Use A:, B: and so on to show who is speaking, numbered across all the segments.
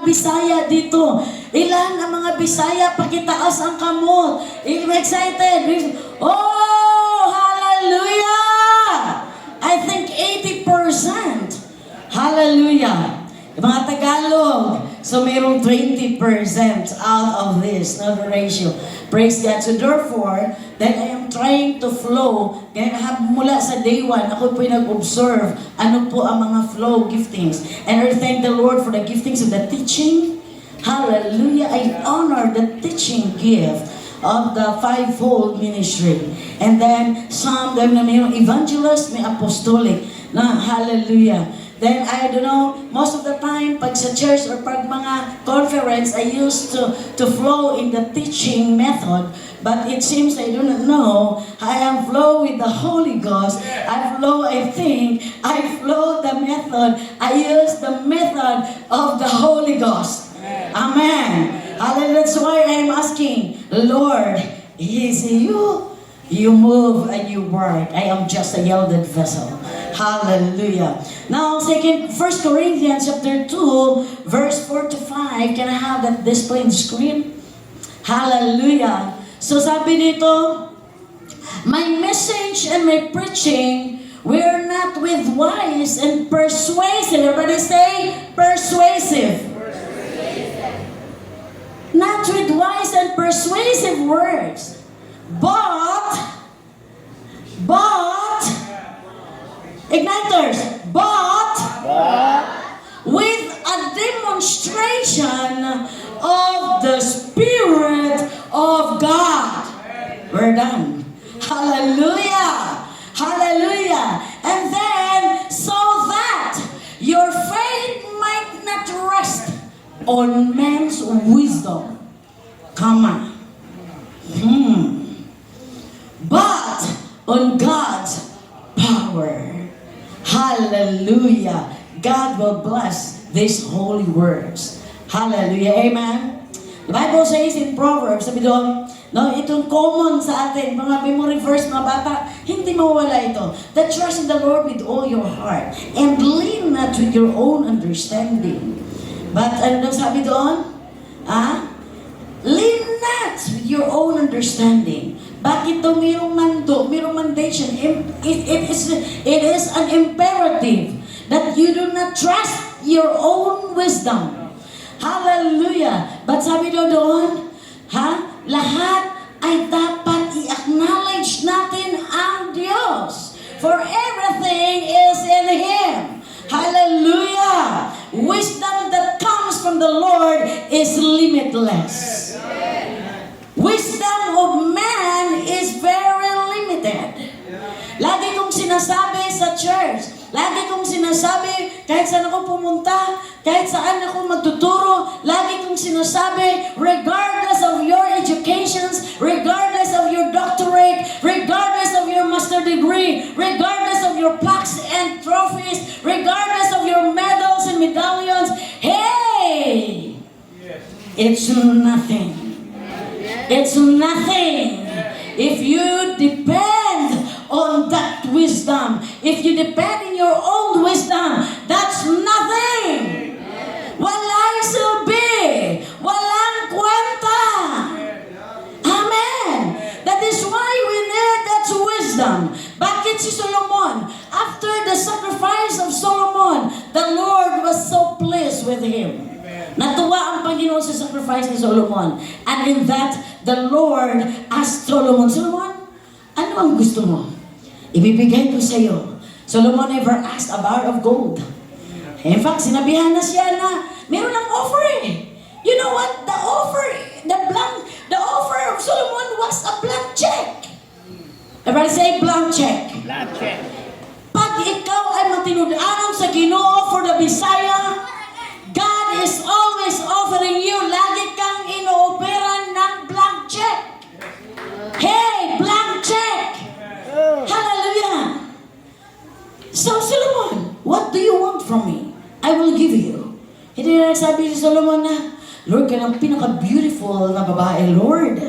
A: Bisaya dito? Ilan ang mga Bisaya? Pakitaas ang kamot. Excited? Oh, hallelujah! I think 80%. Hallelujah! Yung mga Tagalog, so mayroong 20% out of this, no, the ratio. Praise God. So therefore, then I am trying to flow. Kaya mula sa day 1, ako po nag-observe ano po ang mga flow giftings. And I thank the Lord for the giftings of the teaching. Hallelujah. I honor the teaching gift of the fivefold ministry. And then some, then may evangelist, may apostolic. Na, hallelujah. Then, I don't know, most of the time, pag sa church or pag mga conference, I used to flow in the teaching method. But it seems I do not know. I am flow with the Holy Ghost. I flow the method. I use the method of the Holy Ghost. Amen. Hallelujah. That's why I am asking, Lord, is you? You move and you work. I am just a yielded vessel. Hallelujah. Now, 1 Corinthians chapter 2, verse 4 to 5. Can I have that display on the screen? Hallelujah. So sabi dito, my message and my preaching were not with wise and persuasive. Everybody say, persuasive. Not with wise and persuasive words. But, igniters, but with a demonstration of the Spirit of God. We're done. Hallelujah. Hallelujah. And then, so that your faith might not rest on man's wisdom. Come on. But on God's power. Hallelujah. God will bless these holy words. Hallelujah. Amen. The Bible says in Proverbs, sabi doon, no, itong common sa atin, mga memory verse, mga bata, hindi mawala ito. That trust in the Lord with all your heart and lean not with your own understanding. But ano sabi doon? Lean not with your own understanding. Bakit ito mayroong mandation? It is an imperative that you do not trust your own wisdom. Hallelujah. But sabi doon, lahat ay dapat i-acknowledge natin ang Diyos. For everything is in Him. Hallelujah. Wisdom that comes from the Lord is limitless. Wisdom of man is very limited. Lagi kong sinasabi sa church, lagi kong sinasabi kahit saan ako pumunta, kahit saan ako magtuturo, lagi kong sinasabi, regardless of your educations, regardless of your doctorate, regardless of your master degree, regardless of your plaques and trophies, regardless of your medals and medallions, hey! It's nothing. It's nothing if you depend on that wisdom. If you depend in your own wisdom, that's nothing. Walay silbi. Walang kwenta. Amen. That is why we need that wisdom. Bakit si Solomon? After the sacrifice of Solomon, the Lord was so pleased with him. Natuwa ang Panginoon sa sacrifice ni Solomon. And in that, the Lord asked Solomon, Solomon, ano ang gusto mo? Ibibigay ko sa iyo. Solomon never asked a bar of gold. In fact, sinabihan na siya na meron ng offer eh. You know what? The offer of Solomon was a blank check. Everybody say blank check.
B: Blank check.
A: Pag ikaw ay matinud-anon sa Ginoo for the Bisaya, God is always offering you, lagi kang ino-operan ng blank check. Hey, blank check! Hallelujah! So, Solomon, what do you want from me? I will give you. Hindi na nagsabi si Solomon na, Lord, ka ng pinaka-beautiful na babae, Lord.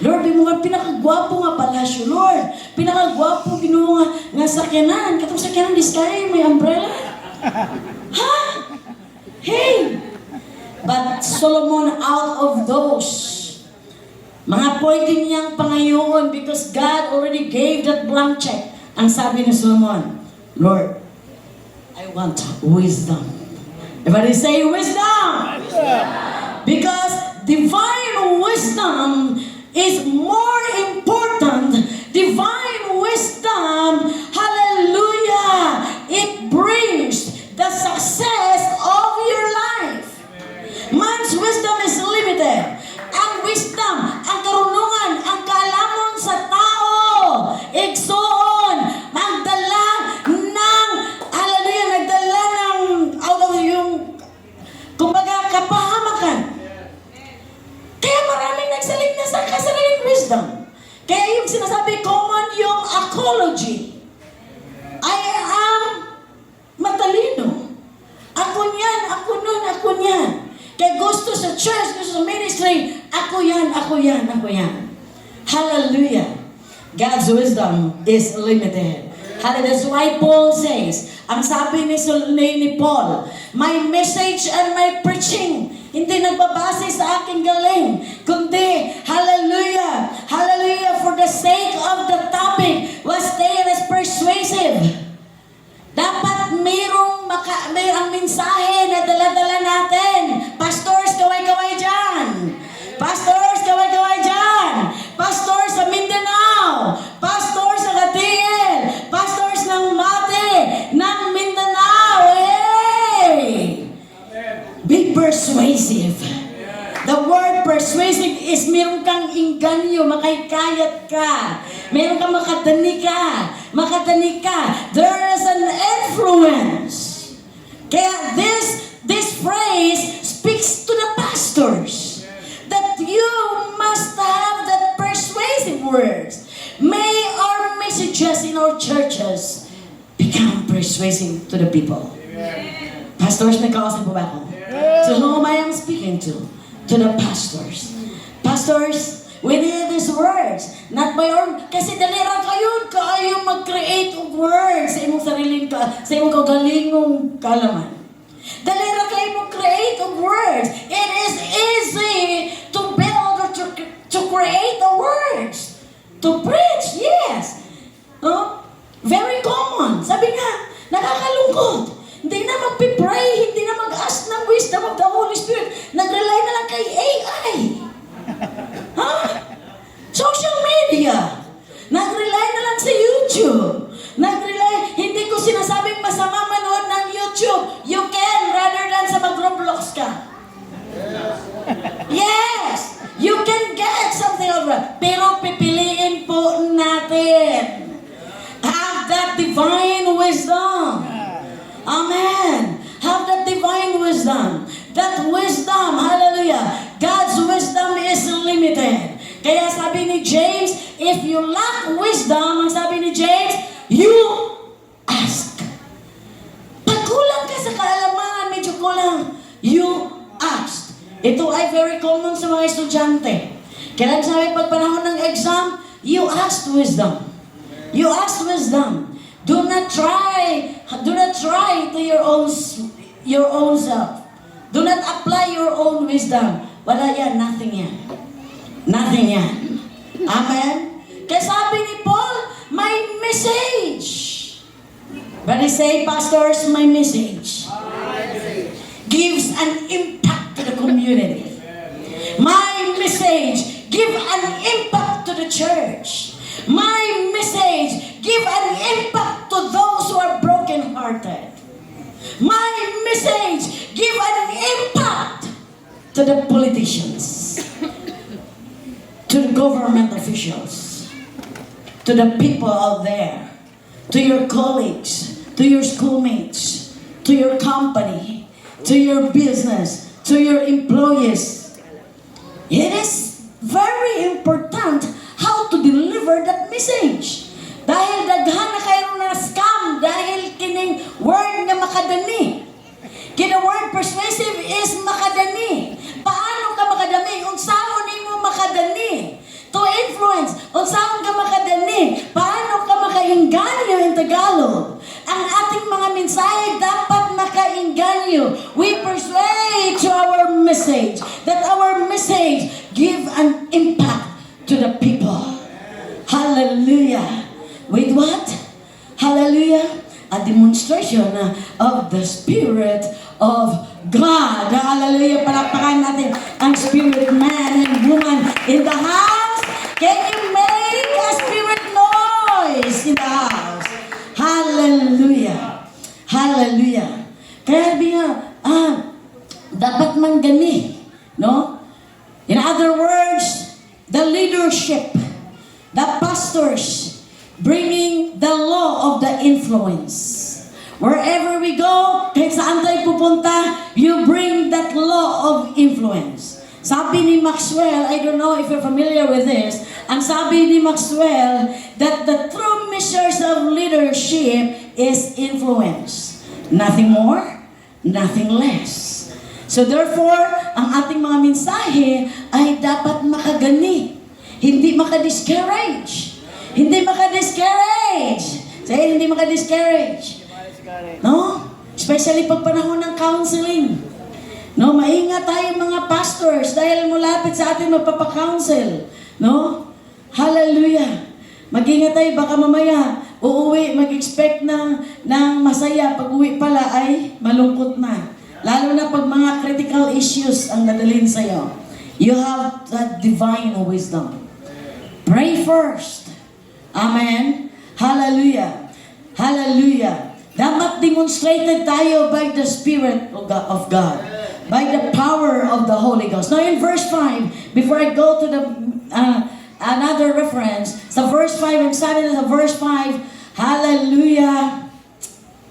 A: Lord, yung mga pinakagwapo nga palasyo, Lord. Pinakagwapo, Ginoo nga sakyanan. Katong sakyanan, di sky, may umbrella. Ha? Hey! But Solomon out of those, mga pwede niyang pangayoon because God already gave that blank check. Ang sabi ni Solomon, Lord, I want wisdom. Everybody say wisdom! Because divine wisdom is more important. Divine wisdom, hallelujah, it brings the success of your life. Man's wisdom is limited. Ang wisdom, ang karunungan, ang kaalaman sa tao, igsoon, magdala ng, hallelujah, nagdala ng, out of yung, kumbaga, kapahamakan. Kaya maraming nagsalit na sa kasariling wisdom. Kaya yung sinasabi, common yung ecology. I am matalino. Ako niyan, ako nun, ako niyan. Kaya gusto sa church, gusto sa ministry, ako yan, ako yan, ako yan. Hallelujah. God's wisdom is limited. Hallelujah. That's why Paul says, ang sabi ni Paul, my message and my preaching, hindi nagbabase sa aking galing, kundi, hallelujah, hallelujah, for the sake of the topic, was there as persuasive. Dapat mayroong ang mensahe na dala-dala natin. Pastors, kaway-kaway dyan. Pastors, kaway-kaway dyan. Pastors sa Mindanao. Pastors sa Katiel. Pastors ng Mate, ng Mindanao. Hey! Be persuasive. The word persuasive is meron kang inganyo, makikayat ka. Meron kang makatani ka. There is an influence. Kaya this phrase speaks to the pastors that you must have that persuasive words. May our messages in our churches become persuasive to the people. Pastors, may kawasan po ba ako? To whom I am speaking to the pastors. Pastors, we need these words. Not by our, kasi dalira kayo mag-create of words sa imong sariling, sa imong kagalingong kalaman. Dalira kayo mag-create of words. It is easy to build or to create the words. To preach, yes. Very common. Sabi nga, nakakalungkot. Hindi na mag-pray, hindi na mag-ask ng wisdom of the Holy Spirit. Nag-rely na lang kay AI. Social media. Nag-rely na lang sa YouTube. Hindi ko sinasabing masama manood ng YouTube. You can rather than sa mag-Roblox ka. Yes! You can get something of that. Pero pipiliin po natin. Have that divine wisdom. Amen. Have that divine wisdom. That wisdom, hallelujah. God's wisdom is limited. Kaya sabi ni James, if you lack wisdom, ang sabi ni James, you ask. Pag kulang ka sa kaalaman, medyo kulang, you ask. Ito ay very common sa mga estudyante. Kaya sabi, pag panahon ng exam, you ask wisdom. You ask wisdom. Do not try to your own self. Do not apply your own wisdom. Wala yan, nothing yan. Nothing yan. Amen? Kaya sabi ni Paul, my message. But he say, pastors, my message gives an impact to the community. My message give an impact to the church. My message give an impact to those who are broken-hearted. My message give an impact to the politicians, to the government officials, to the people out there, to your colleagues, to your schoolmates, to your company, to your business, to your employees. It is very important how to deliver that message. Dahil daghan na kayo na scam dahil kining word nga makadani. Kina word persuasive is makadani. Paano ka makadani? Unsaon nimo makadani? To influence. Unsaon ka makadani? Paano ka makainganyo in Tagalog? Ang ating mga mensahe dapat makainganyo makainganyo. We persuade to our message, that our message give an impact to the people. Hallelujah. With what? Hallelujah. A demonstration of the Spirit of God. Hallelujah. Palakpakan natin ang spirit man and woman in the house. Can you make a spirit noise in the house? Hallelujah. Hallelujah. Kaya dapat manggani. No? In other words, the leadership, the pastors, bringing the law of the influence. Wherever we go, kahit saan tayo pupunta, you bring that law of influence. Sabi ni Maxwell, I don't know if you're familiar with this, ang sabi ni Maxwell, that the true measures of leadership is influence. Nothing more, nothing less. So therefore, ang ating mga mensahe ay dapat makagani, hindi makadiscourage. Hindi makadiscourage. Say, hindi makadiscourage. No? Especially pag panahon ng counseling. No, maingat tayo mga pastors dahil mulapit sa atin magpapa-counsel. No? Hallelujah. Mag-ingat tayo, baka mamaya uuwi, mag-expect ng masaya. Pag uwi pala ay malungkot na. Lalo na pag mga critical issues ang nadalhin sa'yo. You have that divine wisdom. Pray first. Amen. Hallelujah. Hallelujah. Dapat demonstrated tayo by the Spirit of God. By the power of the Holy Ghost. Now in verse 5, before I go to the another reference, sa verse 5, I'm starting at verse 5. Hallelujah.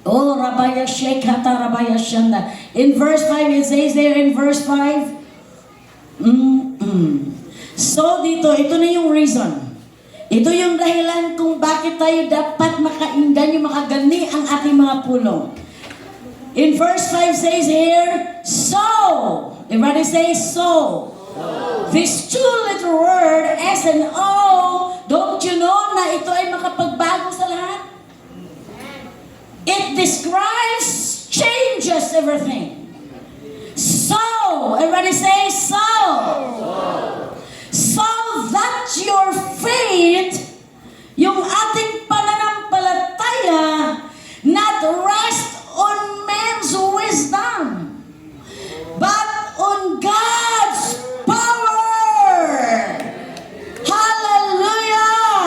A: Oh, Rabaya Shekata, Rabaya Shanda. In verse 5, it says there in verse 5, So dito, ito na yung reason. Ito yung dahilan kung bakit tayo dapat makainganyo, makagani ang ating mga puno. In verse 5 says here, so. Everybody say so. This two-letter word, S and O, don't you know na ito ay makapagbago sa lahat? It describes, changes everything. So, everybody say so. So that your faith, yung ating pananampalataya, not rest on man's wisdom, but on God's power. Hallelujah!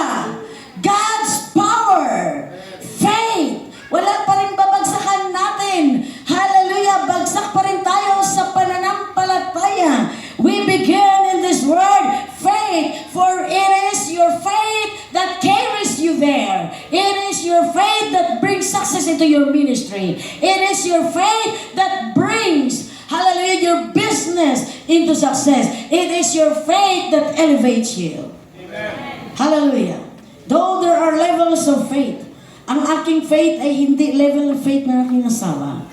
A: God's power. Faith. Wala pa rin babagsakan natin. Hallelujah! Bagsak pa rin tayo sa pananampalataya. We begin in this word, faith, for it is your faith that carries you there. It is your faith that brings success into your ministry. It is your faith that brings, hallelujah, your business into success. It is your faith that elevates you. Amen. Hallelujah. Though there are levels of faith, ang aking faith ay hindi level of faith na aking asawa.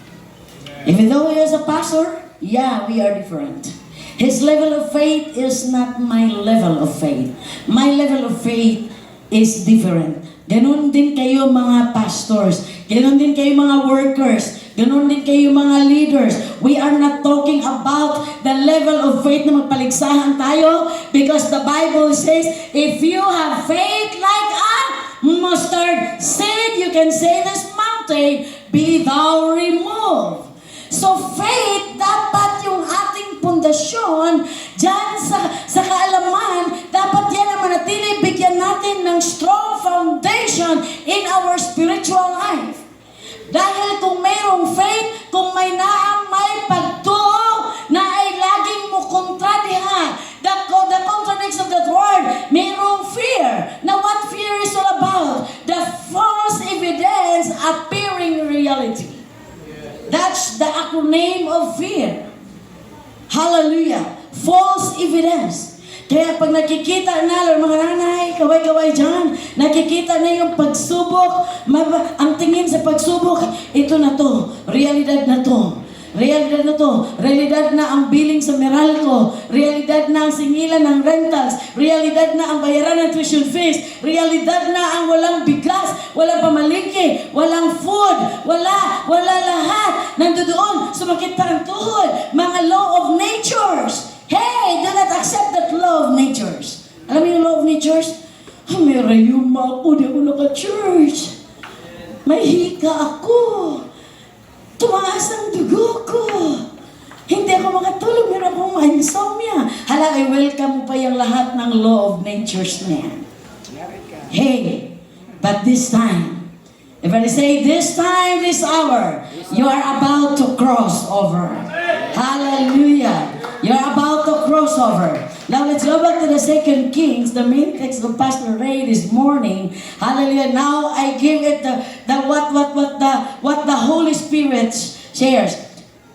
A: Even though he is a pastor, yeah, we are different. His level of faith is not my level of faith. My level of faith is different. Ganon din kayo mga pastors. Ganon din kayo mga workers. Ganon din kayo mga leaders. We are not talking about the level of faith na magpaligsahan tayo, because the Bible says, if you have faith like a mustard seed, you can say this mountain, be thou removed. So faith, dapat yung ating pundasyon dyan sa kaalaman, dapat yan ang manatili, bigyan natin ng strong foundation in our spiritual life. Dahil kung mayroong faith, kung may pagtuo na ay laging mo kontradiha, the contradiction of that word, mayroong fear. Now what fear is all about? The false evidence appearing reality. That's the acronym of fear. Hallelujah. False evidence. Kaya pag nakikita na, mga nanay, kaway-kaway dyan, nakikita na yung pagsubok, ang tingin sa pagsubok, ito na to, realidad na to. Realidad na to. Realidad na ang billing sa Meralco. Realidad na ang singilan ng rentals. Realidad na ang bayaran ng tuition fees. Realidad na ang walang bigas, walang pamalingki, walang food, wala lahat. Nandoon, sumakit pa ang tuhod. Mga law of natures. Hey, do not accept that law of natures. Alam mo yung law of natures? May rayuma ako, di ako naka-church. May hika ako. Tumaas ang dugo ko. Hindi ako makatulog, meron akong insomnia. Hala, I welcome mo pa yung lahat ng law of natures na yan. Hey, but this time, if I say this time, this hour, you are about to cross over. Hallelujah. You're about to cross over. Now let's go back to the 2 Kings, the main text of Pastor Ray this morning. Hallelujah. Now I give it what the Holy Spirit shares.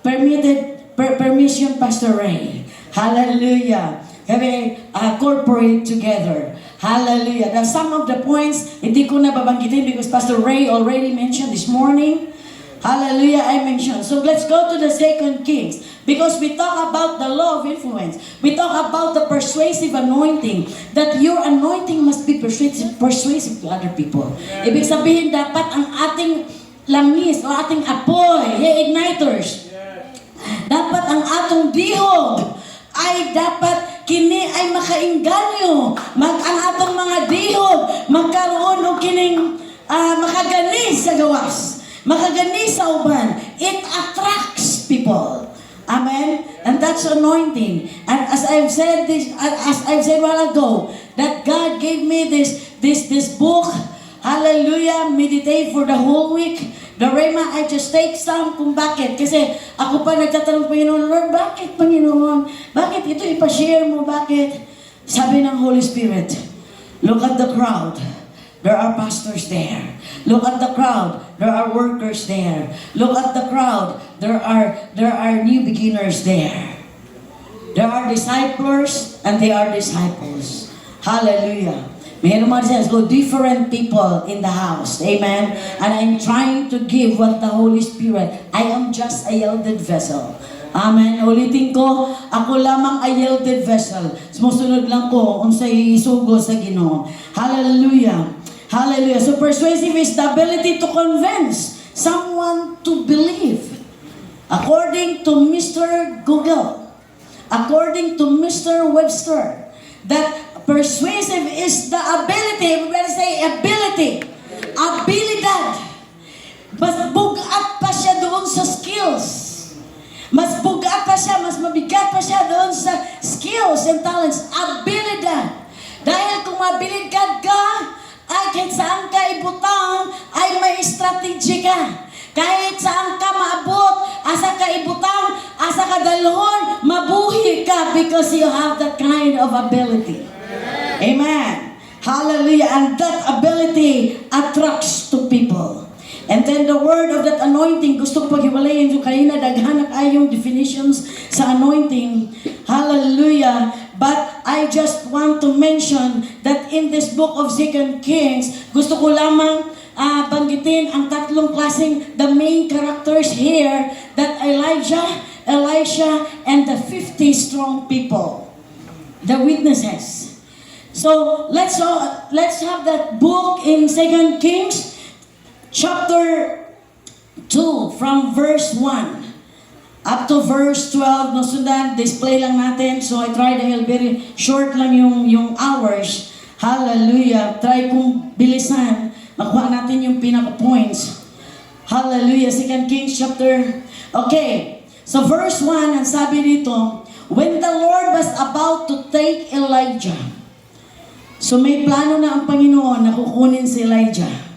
A: Permission, Pastor Ray. Hallelujah. Have a corporate together. Hallelujah. Now some of the points hindi ko na babanggitin because Pastor Ray already mentioned this morning. Hallelujah, I mentioned. So let's go to the 2 Kings. Because we talk about the law of influence. We talk about the persuasive anointing. That your anointing must be persuasive to other people. Ibig sabihin, dapat ang ating langis o ating apoy, igniters. Dapat ang atong dihog ay dapat kini ay makainganyo. Ang atong mga dihog magkaroon o kining makaganis sa gawas. Makaganis sa uban. It attracts people. Amen? And that's anointing. And as I've said a while ago, that God gave me this book, hallelujah, meditate for the whole week. The Rhema, I just take some kung bakit. Kasi ako pa nagtatanong, Panginoon, Lord, bakit, Panginoon? Bakit ito ipashare mo? Bakit? Sabi ng Holy Spirit, look at the crowd. There are pastors there. Look at the crowd. There are workers there. Look at the crowd. There are new beginners there. There are disciples and they are disciples. Hallelujah. Mayroon mga says, go different people in the house. Amen. And I'm trying to give what the Holy Spirit. I am just a yielded vessel. Amen. Ulitin ko, ako lamang a yielded vessel. Sumusunod lang ko kung sa isugo sa Ginoo. Hallelujah. Hallelujah. So persuasive is the ability to convince someone to believe. According to Mr. Google, according to Mr. Webster, that persuasive is the ability, we better say ability, abilidad. Mas bugat pa siya doon sa skills. Mas bugat pa siya, mas mabigat pa siya doon sa skills and talents, abilidad. Dahil kung mabilidad ka, ay kahit saan ka ibutang, ay may strategy ka. Kahit saan ka maabot, asa ka ibutang, asa ka dalhon, mabuhi ka because you have that kind of ability. Amen. Hallelujah. And that ability attracts to people. And then the word of that anointing, gusto ko pag-iwalayin yung kanina, daghanak ay yung definitions sa anointing. Hallelujah. But I just want to mention that in this book of 2 Kings, gusto ko lamang banggitin ang tatlong klaseng, the main characters here, that Elijah, Elisha, and the 50 strong people, the witnesses. So let's have that book in 2 Kings, chapter 2, from verse 1. Up to verse 12, no sundan, display lang natin. So I tried dahil very short lang yung hours. Hallelujah. Try kong bilisan. Makuha natin yung pinaka-points. Hallelujah. 2 Kings chapter. Okay. So verse 1, ang sabi dito, when the Lord was about to take Elijah. So may plano na ang Panginoon na kukunin si Elijah.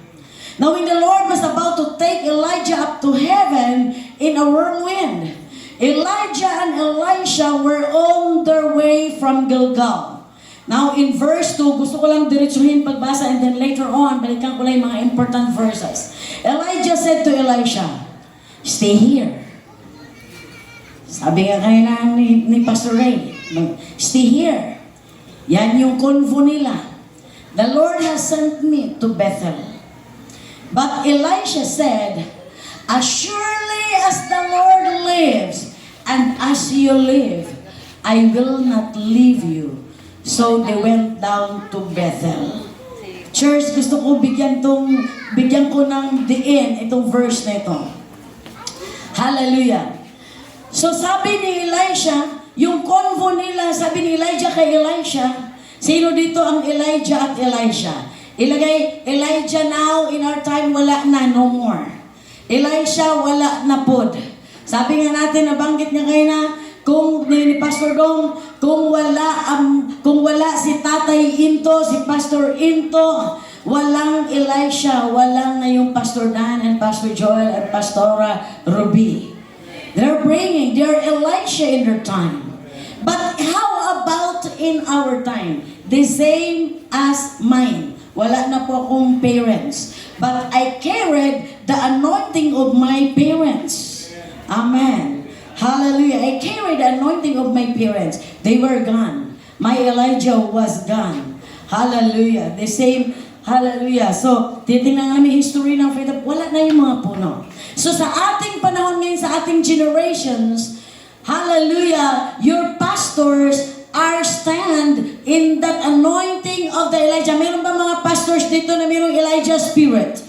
A: Now when the Lord was about to take Elijah up to heaven in a whirlwind, Elijah and Elisha were on their way from Gilgal. Now in verse 2, gusto ko lang diretsuhin pagbasa and then later on, balikan ko lang yung mga important verses. Elijah said to Elisha, stay here. Sabi nga kanina ni Pastor Ray, stay here. Yan yung convo nila. The Lord has sent me to Bethel. But Elisha said, As surely as the Lord lives, and as you live, I will not leave you. So they went down to Bethel. Church, gusto ko bigyan ko ng diin itong verse na ito. Hallelujah. So sabi ni Elisha, yung convo nila, sabi ni Elijah kay Elisha, sino dito ang Elijah at Elisha? Ilagay, Elijah now, in our time, wala na, no more. Elisha, wala na pod. Sabi nga natin, nabanggit niya kayo na, kung ni Pastor Dong, kung wala si Tatay Into, si Pastor Into, walang Elisha, walang na yung Pastor Dan and Pastor Joel and Pastora Ruby. They're praying, they're Elisha in their time. But how about in our time? The same as mine. Wala na po akong parents. But I carried the anointing of my parents. Amen. Hallelujah. I carried the anointing of my parents. They were gone. My Elijah was gone. Hallelujah. The same, hallelujah. So, titingnan namin history ng faith. Wala na yung mga puno. So, sa ating panahon ngayon, sa ating generations, hallelujah, your pastors are stand in that anointing of the Elijah. Meron ba mga pastors dito na mayroong Elijah spirit?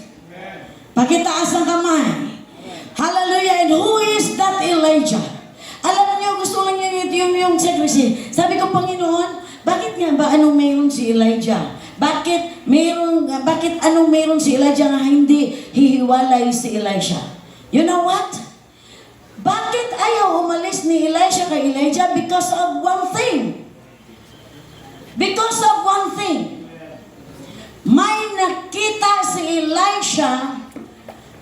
A: Pakitaas ang kamay. Hallelujah. And who is that Elijah? Alam niyo, gusto lang niya yung secrecy. Sabi ko, Panginoon, bakit nga ba anong mayroon si Elijah? Bakit anong mayroon si Elijah na hindi hihiwalay si Elisha? You know what? Bakit ayaw umalis ni Elisha kay Elijah? Because of one thing. Because of one thing. May nakita si Elisha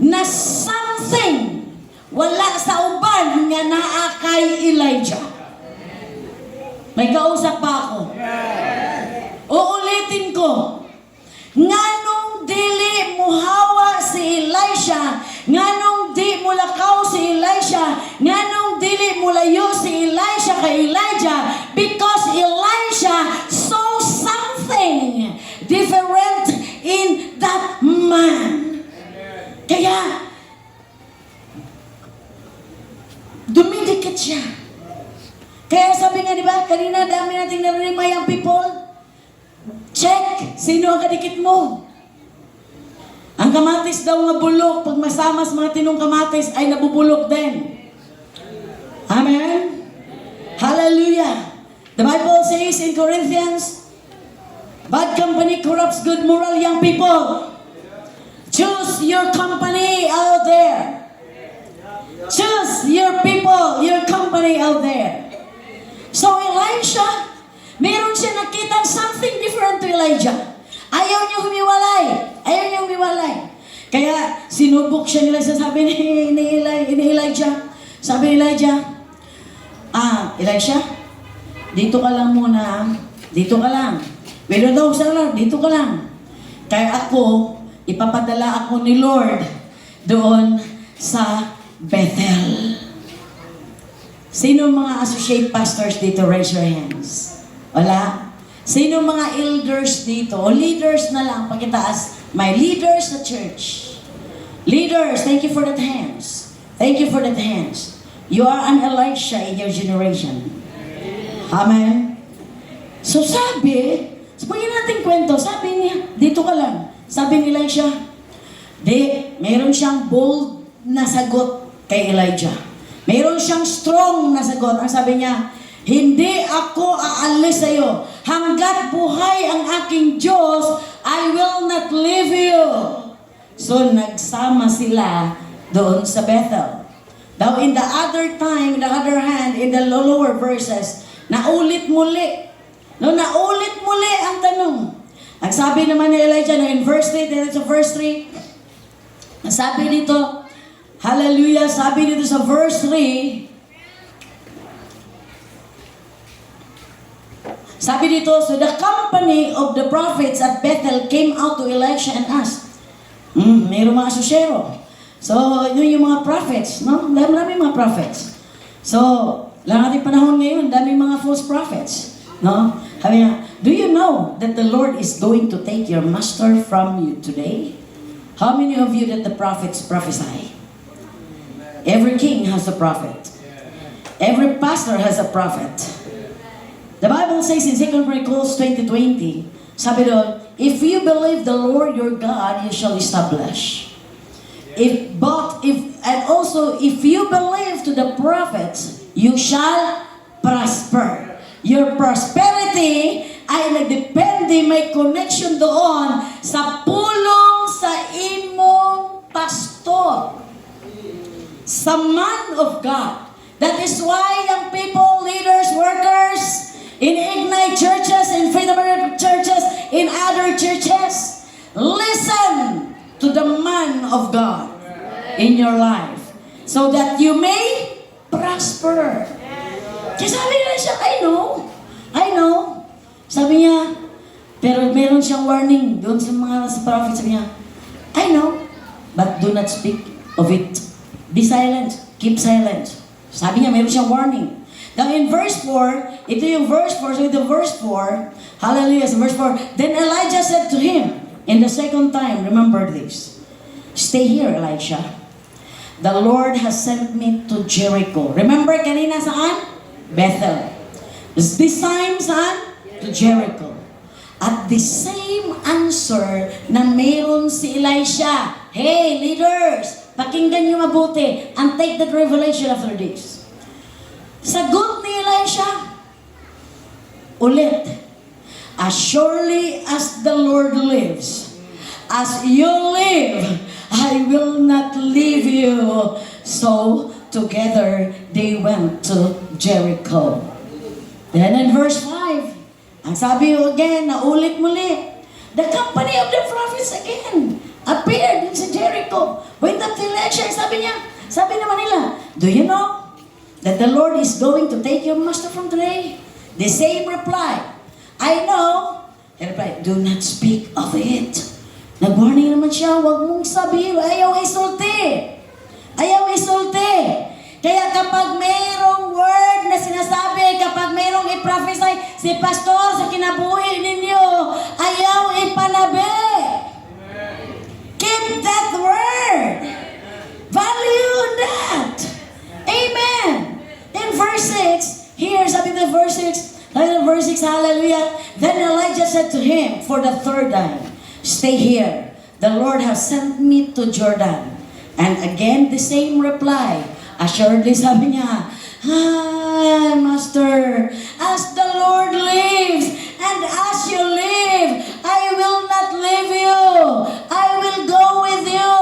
A: na something wala sa uban nga naa kay Elijah. May kausap pa ako. Uulitin ko. Nganong dili muhawa si Elisha, nganong di mulakaw si Elisha, nganong dili mulayo si Elisha kay Elijah, because Elisha saw something different in that man. Kaya, dumidikit siya. Kaya sabi nga, di ba, kanina dami nating narinig mga young people, check, sino ang kadikit mo? Ang kamatis daw nga bulok, pag masama sa mga tinong kamatis, ay nabubulok din. Amen? Hallelujah. The Bible says in Corinthians, bad company corrupts good moral, young people. Choose your company out there. Choose your people, your company out there. So Elisha, meron siya nakita something different to Elijah. Ayaw niya humiwalay. Ayaw niya humiwalay. Kaya sinubok siya nila, sabi ni Elijah. Sabi ni Elijah, Elisha, dito ka lang muna. Dito ka lang. Pero daw sa Lord, dito ka lang. Kaya ako, ipapadala ako ni Lord doon sa Bethel. Sino mga associate pastors dito? Raise your hands. Wala? Sino mga elders dito? O leaders na lang, pagkitaas. My leaders sa church. Leaders, thank you for that hands. Thank you for that hands. You are an Elisha in your generation. Amen? So sabi, sabihin natin kwento, sabi niya, dito ka lang. Sabi ni Elisha, meron siyang bold na sagot kay Elijah. Meron siyang strong na sagot. Ang sabi niya, hindi ako aalis sa iyo. Hanggat buhay ang aking Diyos, I will not leave you. So nagsama sila doon sa Bethel. Now in the other time, in the other hand, in the lower verses, naulit muli. No, naulit muli ang tanong. Ang sabi naman ni Elijah in verse 3, dito sa verse 3, sabi dito, hallelujah, sabi dito sa verse 3, sabi dito, so the company of the prophets at Bethel came out to Elisha and asked, mayroong mga asosyero. So, yun yung mga prophets, no? Dami mga prophets. So, lang ating panahon ngayon, dami mga false prophets, no? Sabi nga, do you know that the Lord is going to take your master from you today? How many of you that the prophets prophesy? Every king has a prophet. Every pastor has a prophet. The Bible says in 2 Chronicles 20:20, sabi doon, if you believe the Lord your God, you shall establish. If you believe to the prophets, you shall prosper. Your prosperity ay nagdepende, may connection doon sa pulong sa imong pastor. Sa man of God. That is why young people, leaders, workers, in Ignite churches, in Freedom churches, in other churches, listen to the man of God in your life so that you may prosper. Kaya sabi niya siya, I know. Sabi niya, pero meron siyang warning doon sa mga prophet. Sabi niya, I know, but do not speak of it. Be silent. Keep silent. Sabi niya, meron siyang warning. Now in verse 4, ito yung verse 4, so ito verse 4, hallelujah, so verse 4, then Elijah said to him, in the second time, remember this, stay here, Elisha. The Lord has sent me to Jericho. Remember kanina saan? Bethel. This time saan? To Jericho. At the same answer na mayroon si Elisha. Hey, leaders, pakinggan niyo mabuti and take that revelation after this. Sagot ni Elisha, ulit, as surely as the Lord lives, as you live, I will not leave you. So, together, they went to Jericho. Then in verse 5, ang sabi again, naulit muli, the company of the prophets again appeared in Jericho. When the election, sabi naman nila, do you know that the Lord is going to take your master from today? The same reply, I know. He replied, do not speak of it. Nag-warning naman siya, huwag mong sabihin, ayaw isulti. Ayaw isulti. Kaya kapag mayroong word na sinasabi, kapag mayroong i-prophesy si pastor sa kinabuhi ninyo, ayaw ipanabi. Keep that word. Value that. Amen. In verse 6, here, sabi ng verse 6, hallelujah. Then Elijah said to him for the third time, stay here. The Lord has sent me to Jordan. And again, the same reply. Assuredly, sabi niya, Master, as the Lord lives, and as you live, I will not leave you. I will go with you.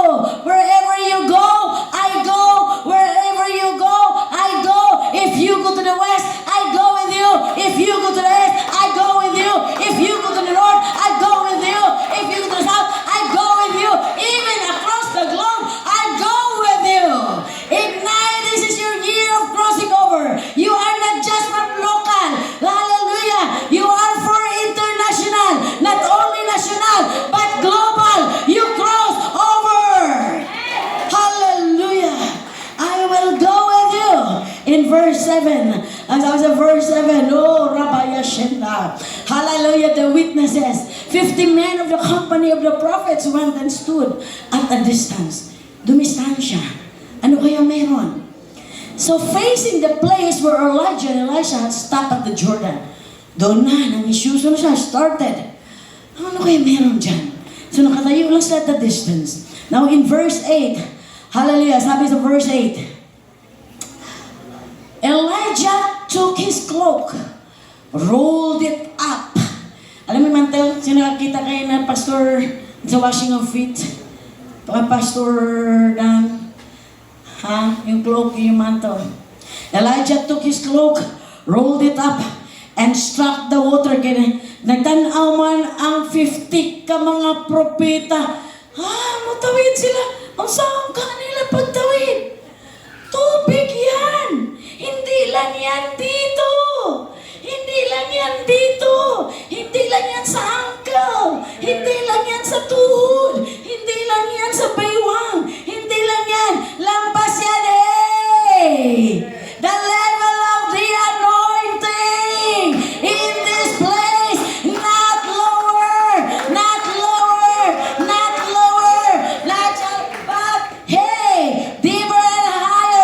A: Wherever you go, I go. Wherever you go, I go. If you go to the west, I go with you. If you go to the east, I go with you. If you go to the north, I go with you. If you go to the south, I go with you. Even across the globe, I go with you. Ignite, this is your year of crossing over. You are not just from local. Hallelujah. You are for international. Not only national, but global. You cross over. Hallelujah. I will go with you. In verse 7, as I was in verse 7, oh, Rabbi Yashenda. Hallelujah, the witnesses. 50 men of the company of the prophets went and stood at a distance. Dumistansya. Ano kaya meron? So facing the place where Elijah and Elisha had stopped at the Jordan, doon na, nangisyuso na siya, started. Ano kaya meron dyan? So nakatayo lang sila at the distance. Now in verse 8, hallelujah, sabi sa verse 8, Elijah took his cloak, rolled it up. Alam mo, mantel, sino nakakita kayo na pastor sa washing of feet? Pastor Dan, yung cloak, yung mantle. Elijah took his cloak, rolled it up, and struck the water. Kaya nagtanaw man ang 50 ka mga propeta. Matawid sila. Ang saan kanila pagtawid? Tubig yan. Hindi lang yan dito. Hindi lang yan dito. Hindi lang yan sa ankle. Hindi lang yan sa tuhod. Hindi lang yan sa baywang. Hindi lang yan. Lampas yan The level of the anointing in this place. Not lower. Not lower. Not lower. Not but hey, deeper and higher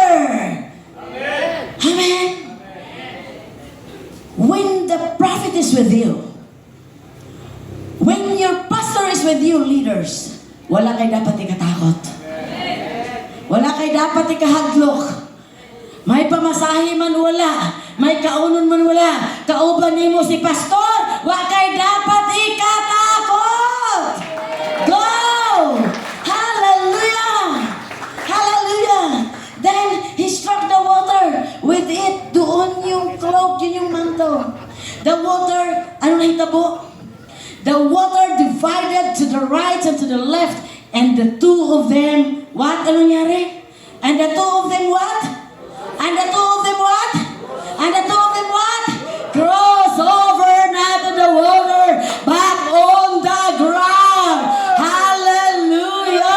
A: the prophet is with you, when your pastor is with you, leaders, wala kayo dapat ikatakot. Wala kayo dapat ikahadlok. May pamasahe man wala, may kaunon man wala, kauban nimo si pastor, wala kayo dapat ikatakot. Go! Hallelujah! Hallelujah! Then he struck the water with it. Doon yung cloak, yun yung manto. The water, ano nahitabo? The water divided to the right and to the left, and the two of them, what? Ano nangyari? And the two of them what? And the two of them what? And the two of them what? Cross over not to the water, but on the ground. Hallelujah!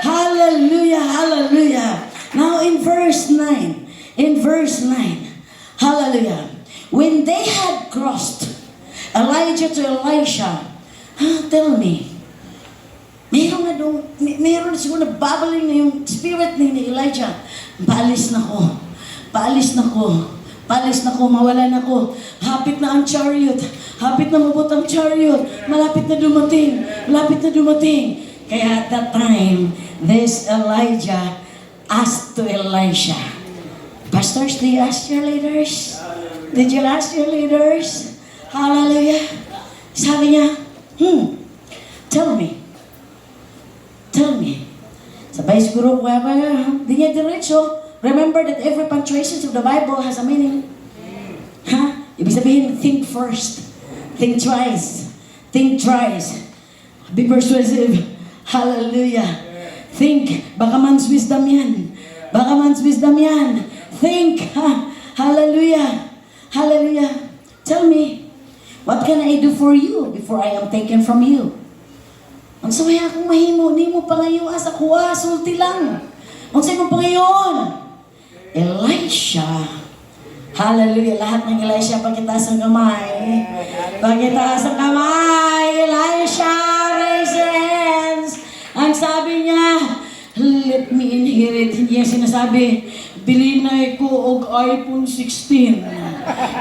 A: Hallelujah! Hallelujah! Now in verse 9, hallelujah, when they had crossed, Elijah to Elisha, tell me, meron siguro na babbling na yung spirit ni Elijah. Paalis na ko, mawalan ako. Hapit na ang chariot, hapit na mabot ang chariot, malapit na dumating. Kaya at that time, this Elijah asked to Elisha, Pastors, do you ask your leaders? Did you ask your leaders? Hallelujah. Sabi niya, tell me. Sabay siguro, di niya diretso. Remember that every punctuation of the Bible has a meaning. Ibig sabihin, think first. Think twice. Be persuasive. Hallelujah. Think. Baka man's wisdom yan. Think. Hallelujah. Tell me, what can I do for you before I am taken from you? Ang sawaya akong mahimo, ni mo pangayon sa kuha, sulti lang. Ang sa'yo mo pangayon. Elisha. Hallelujah. Lahat ng Elisha, pagkitaas ang kamay. Elisha, raise your hands. Ang sabi niya, let me inherit. Hindi niya sinasabi, bilinay ko og iPhone 16.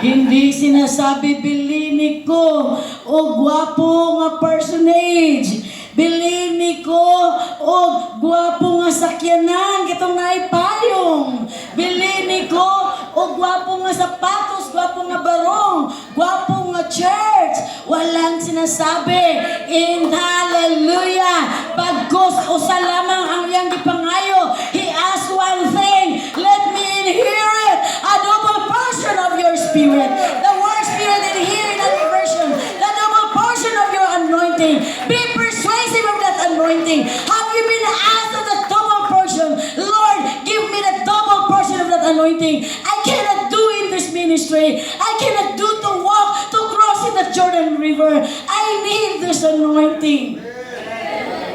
A: Hindi sinasabi, bilini ko og gwapo nga personage. Bilini ko og gwapo nga sakyanan, kitong naipayong. Bilini ko og gwapo nga sapatos, gwapo nga barong, gwapo nga church. Walang sinasabi in hallelujah. Pagkos usa lamang ang iyang gipangayo. He asked one thing, let me inherit a double portion of your spirit. The word spirit in here in that version, the double portion of your anointing. Be persuasive of that anointing. Have you been asked of the double portion? Lord, give me the double portion of that anointing. I cannot do in this ministry. I cannot do to walk, to cross in the Jordan River. I need this anointing.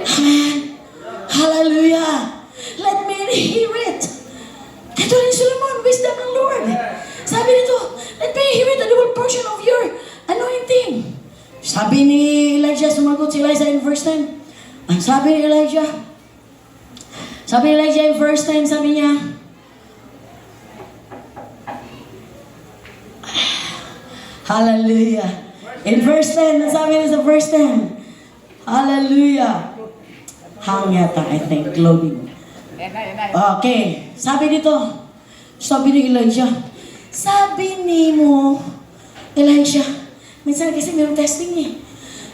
A: Amen. Hallelujah. Let me inherit. Ito rin Solomon, wisdom ng Lord. Sabi nito, let me inherit a double portion of your anointing. Sabi ni Elijah, sumagot si Elijah in verse 10. Ang sabi ni Elijah in verse 10, sabi niya, hallelujah. In verse 10, ang sabi niya sa verse 10, hallelujah. Hang yata, I think, loading. Okay, sabi ni Elijah, sabi ni mo, Elijah, minsan kasi mayroong testing eh.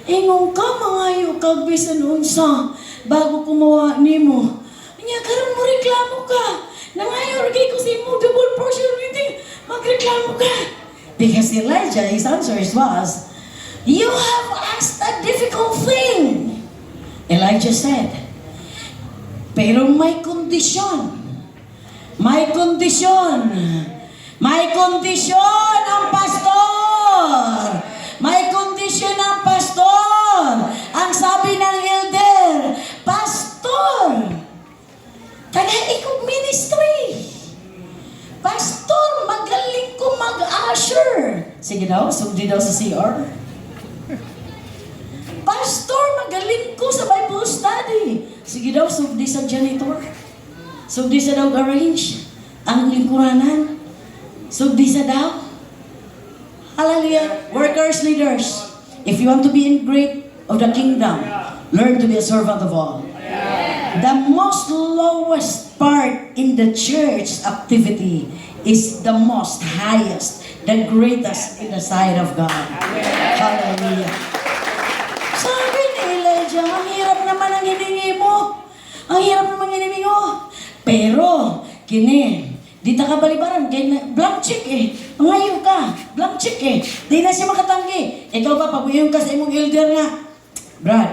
A: Ingong ka, mangayo kag bisan unsa bago kumawa nimo. Nya karon mo reklamo ka. Nangayo rin ko sa imo double portion reading. Magreklamo ka. Because Elijah, his answer was, you have asked a difficult thing. Elijah said, pero may kondisyon. May kondisyon ang pastor. May kondisyon ang pastor. Ang sabi ng elder, Pastor, taga-ikog ministry. Pastor, magaling ko mag-usher. Sige daw, sugdi daw sa CR. Pastor, magaling ko sa Bible study. Sige daw, sugdi sa janitor. Sugdi sa daw arrange ang lingkuranan. Sugdi sa daw. Hallelujah. Workers, leaders. If you want to be in great of the kingdom, learn to be a servant of all. The most lowest part in the church activity is the most highest, the greatest in the sight of God. Hallelujah. Sabi ni Elijah, ang hirap naman ang hiningi mo. Ang hirap naman ang hiningi mo. Pero, kini, di ta ka balibaran, kay blank check eh. Ngayon ka, blank check eh. Di na siya makatanggi. Ikaw ba, pabuyon ka sa imong elder nga. Brad,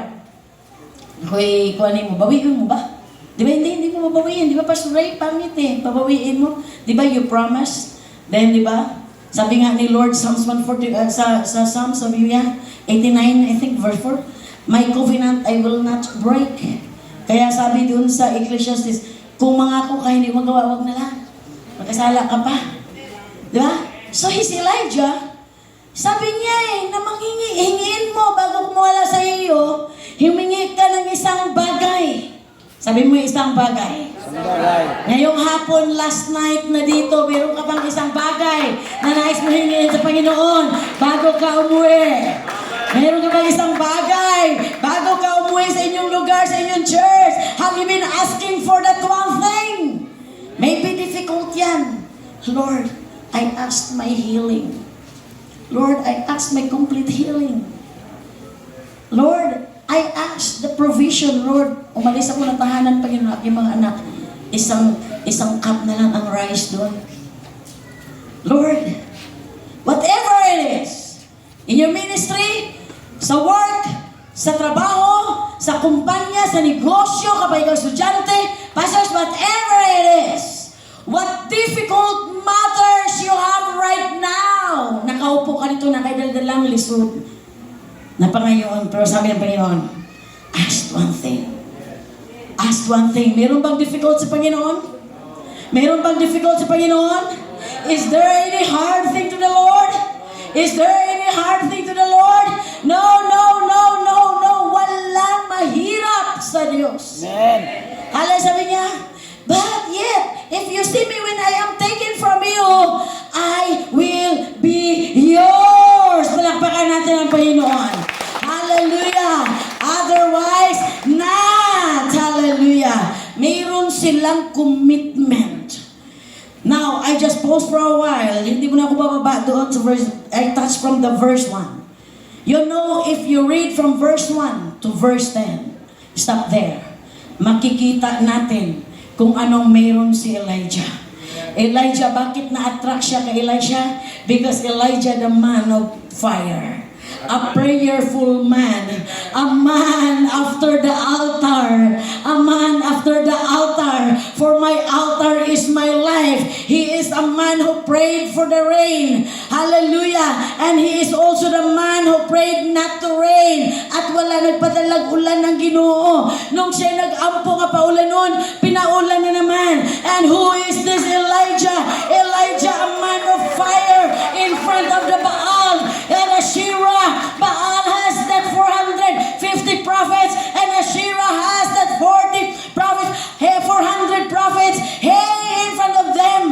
A: ako'y kuhanin mo, bawiin mo ba? Di ba hindi mo mabawiin? Di ba Pastor Ray, pangit eh, pabawiin mo. Di ba you promise? Then di ba, sabi nga ni Lord, Psalms 140, sa Psalms, sabi niya, 89, I think, verse 4, my covenant I will not break. Kaya sabi doon sa Ecclesiastes, kung mangako ka hindi magawa, wag na lang. Magkasala ka pa. Di ba? So he's Elijah. Sabi niya na hingiin mo bago kumawala sa iyo, humingi ka ng isang bagay. Sabi mo isang bagay. Ngayong hapon, last night na dito, meron ka pang isang bagay na nais mo hingin sa Panginoon bago ka umuwi. Meron ka pang isang bagay bago ka umuwi sa inyong lugar, sa inyong church. Have you been asking for that one thing? Maybe difficult yan. Lord, I asked my healing. Lord, I asked my complete healing. Lord, I asked the provision. Lord, umalis ako ng tahanan, Panginoon, aking mga anak. Isang cup na lang ang rice doon. Lord, whatever it is, in your ministry, sa work, sa trabaho, sa kumpanya, sa negosyo, kapag ikaw estudyante, pastors, whatever it is, what difficult matters you have right now. Nakaupo ka nito, nakaidalang lisod. Na pangayon, pero sabi ng Panginoon, ask one thing. Ask one thing. Meron bang difficult sa Panginoon? Meron bang difficult sa Panginoon? Is there any hard thing to the Lord? Is there any hard thing to the Lord? No, no, no, no, no. Walang mahirap sa Diyos.
B: Amen.
A: Hala, sabi niya, but yet, if you see me when I am taken from you, I will be yours. Palakpakan natin ang Panginoon. Hallelujah. Otherwise, not. Hallelujah. Mayroon silang commitment. Now, I just pause for a while. Hindi mo na ako bababa doon sa verse. I touch from the verse 1. You know, if you read from verse 1 to verse 10, stop there. Makikita natin kung anong mayroon si Elijah. Elijah, bakit na-attract siya kay Elijah? Because Elijah, the man of fire. A prayerful man. A man after the altar. A man after the altar. For my altar is my life. He is a man who prayed for the rain. Hallelujah. And he is also the man who prayed not to rain. At wala nagpadalag ulan ng Ginoo. Nung siya nag-ampo nga paulan nun, pinaulan na naman. And who is this Elijah? Elijah, a man of fire in front of the Baal and Asherah. Baal has that 450 prophets and Asherah has that 40 prophets. Hey, 400 prophets. Hey, in front of them.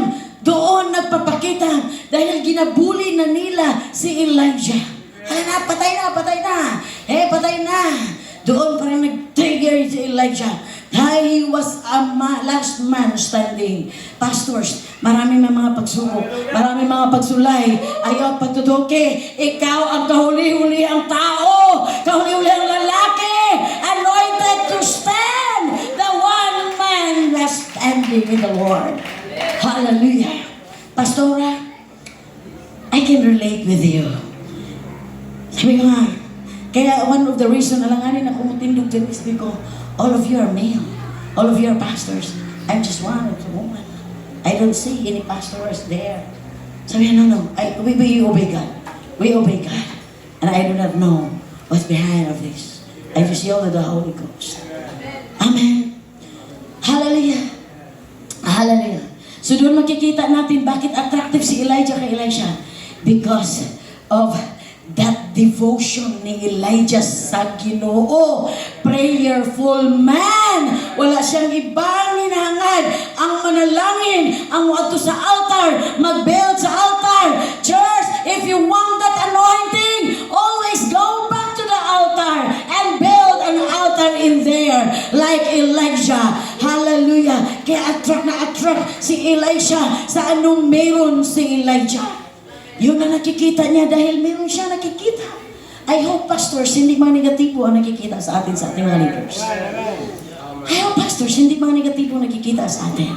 A: Doon nagpapakita dahil ginabuli na nila si Elijah. Ay na, patay na, patay na. Hey, patay na. Doon parang nag-trigger si Elijah. He was a last man standing. Pastors, maraming mga pagsubok, maraming mga pagsulay, ayaw pagtutuki. Ikaw ang kahuli-huli ang tao, kahuli-huli ang lalaki, anointed to stand. The one man was standing in the Lord. Hallelujah. Pastora, I can relate with you. Sabi ko nga, kaya one of the reason alanganin ako matindog dyan is because all of you are male. All of you are pastors. I'm just one woman. I don't see any pastors there. Sabi niya, no. We obey God. We obey God. And I do not know what's behind of this. I just yell to the Holy Ghost. Amen. Hallelujah. Hallelujah. So doon makikita natin bakit attractive si Elijah kay Elisha. Because of that devotion ni Elijah sa Ginoo. Prayerful man. Wala siyang ibang hinahangad. Ang manalangin, ang wato sa altar, mag-build sa altar. Church, if you want that si Elisha sa anong meron si Elijah. Yun na nakikita niya dahil meron siya nakikita. I hope, pastors, hindi mga negatibo ang nakikita sa atin sa ating mga leaders. I hope, pastors, hindi mga negatibo ang nakikita sa atin.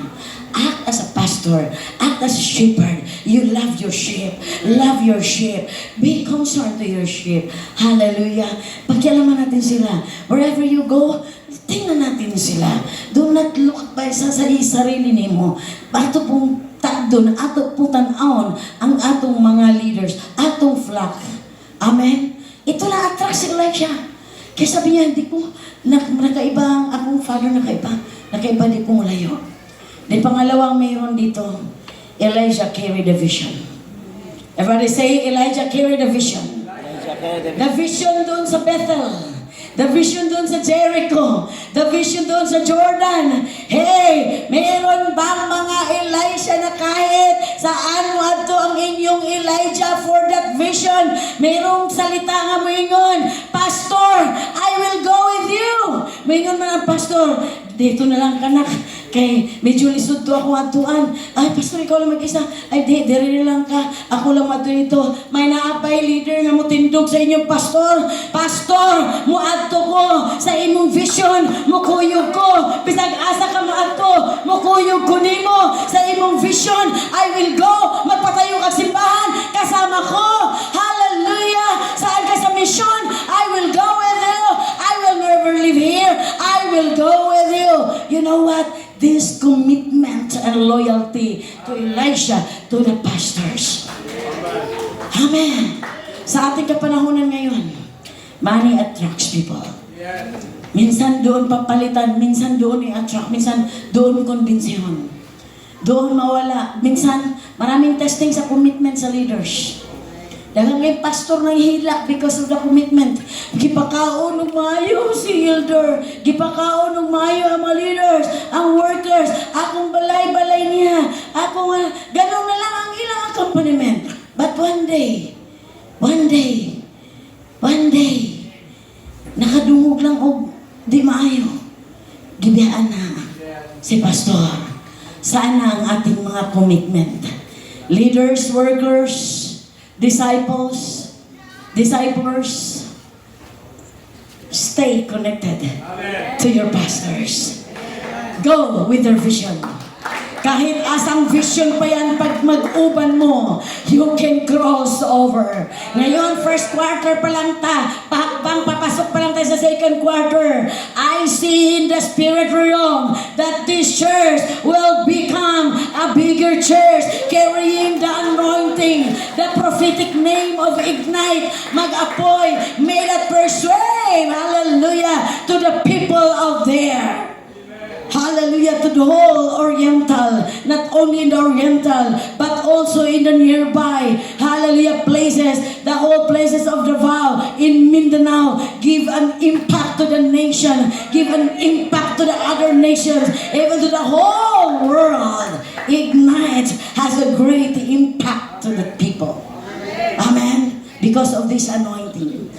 A: Act as a pastor. Act as a shepherd. You love your sheep. Love your sheep. Be concerned to your sheep. Hallelujah. Pakialaman natin sila. Wherever you go, tingnan natin sila. Do not look by sa sarili nimo. Ato pong tagdon, ato pong tanawon ang atong mga leaders, atong flock. Amen? Ito na attract si Elijah. Kaya sabi niya, hindi ko, nakaiba ang akong father, nakaiba di ko malayo. Then pangalawang mayroon dito, Elijah carried the vision. Everybody say, Elijah carried the vision. The vision doon sa Bethel. The vision doon sa Jericho. The vision doon sa Jordan. Hey, mayroon bang mga Elisha na kahit saan mo ato ang inyong Elijah for that vision? Mayroong salita nga mo ingon, Pastor, I will go with you. Mayroon man ang pastor, dito na lang kanak. Kay medyo lisod to ako atuan. Ay, pastor, ikaw lang mag-isa. Ay, diri lang ka. Ako lang mato ito. May naapay leader nga mo tindog sa inyong pastor. Pastor, mo adto ko sa imong vision. Mukuyog ko. Bisag asa ka mo adto. Mukuyog ko nimo sa imong vision. I will go. Magpatayo kag simbahan. Kasama ko. Hallelujah. Saan ka sa mission? I will go with you. I will never leave here. I will go with you. You know what? This commitment and loyalty to Elisha, to the pastors. Amen. Sa ating kapanahonan ngayon, money attracts people. Minsan doon papalitan, minsan doon i-attract, minsan doon konbinsyon. Doon mawala. Minsan, maraming testing sa commitment sa leaders. Daghang ngay pastor nang hilak because of the commitment. Gipakaon ng maayo si elder. Gipakaon ng maayo ang mga leaders, ang workers. Akong balay-balay niya. Ganun na lang ang ilang accompaniment. But one day, nakadungog lang og di maayo. Gibiyaan na si pastor. Saan na ang ating mga commitment? Leaders, workers, disciples, stay connected to your pastors. Go with their vision. Kahit asang vision pa yan, pag mag-uban mo, you can cross over. Ngayon, first quarter pa lang papasok pa lang tayo sa second quarter. I see in the spirit realm that this church will become a bigger church, carrying the anointing, the prophetic name of Ignite. Mag-apoy, may that persuade, hallelujah, to the people out there. Hallelujah, to the whole Oriental, not only in the Oriental, but also in the nearby, hallelujah, places, the whole places of Davao, in Mindanao. Give an impact to the nation, give an impact to the other nations, even to the whole world. Ignite has a great impact to the people. Amen. Because of this anointing.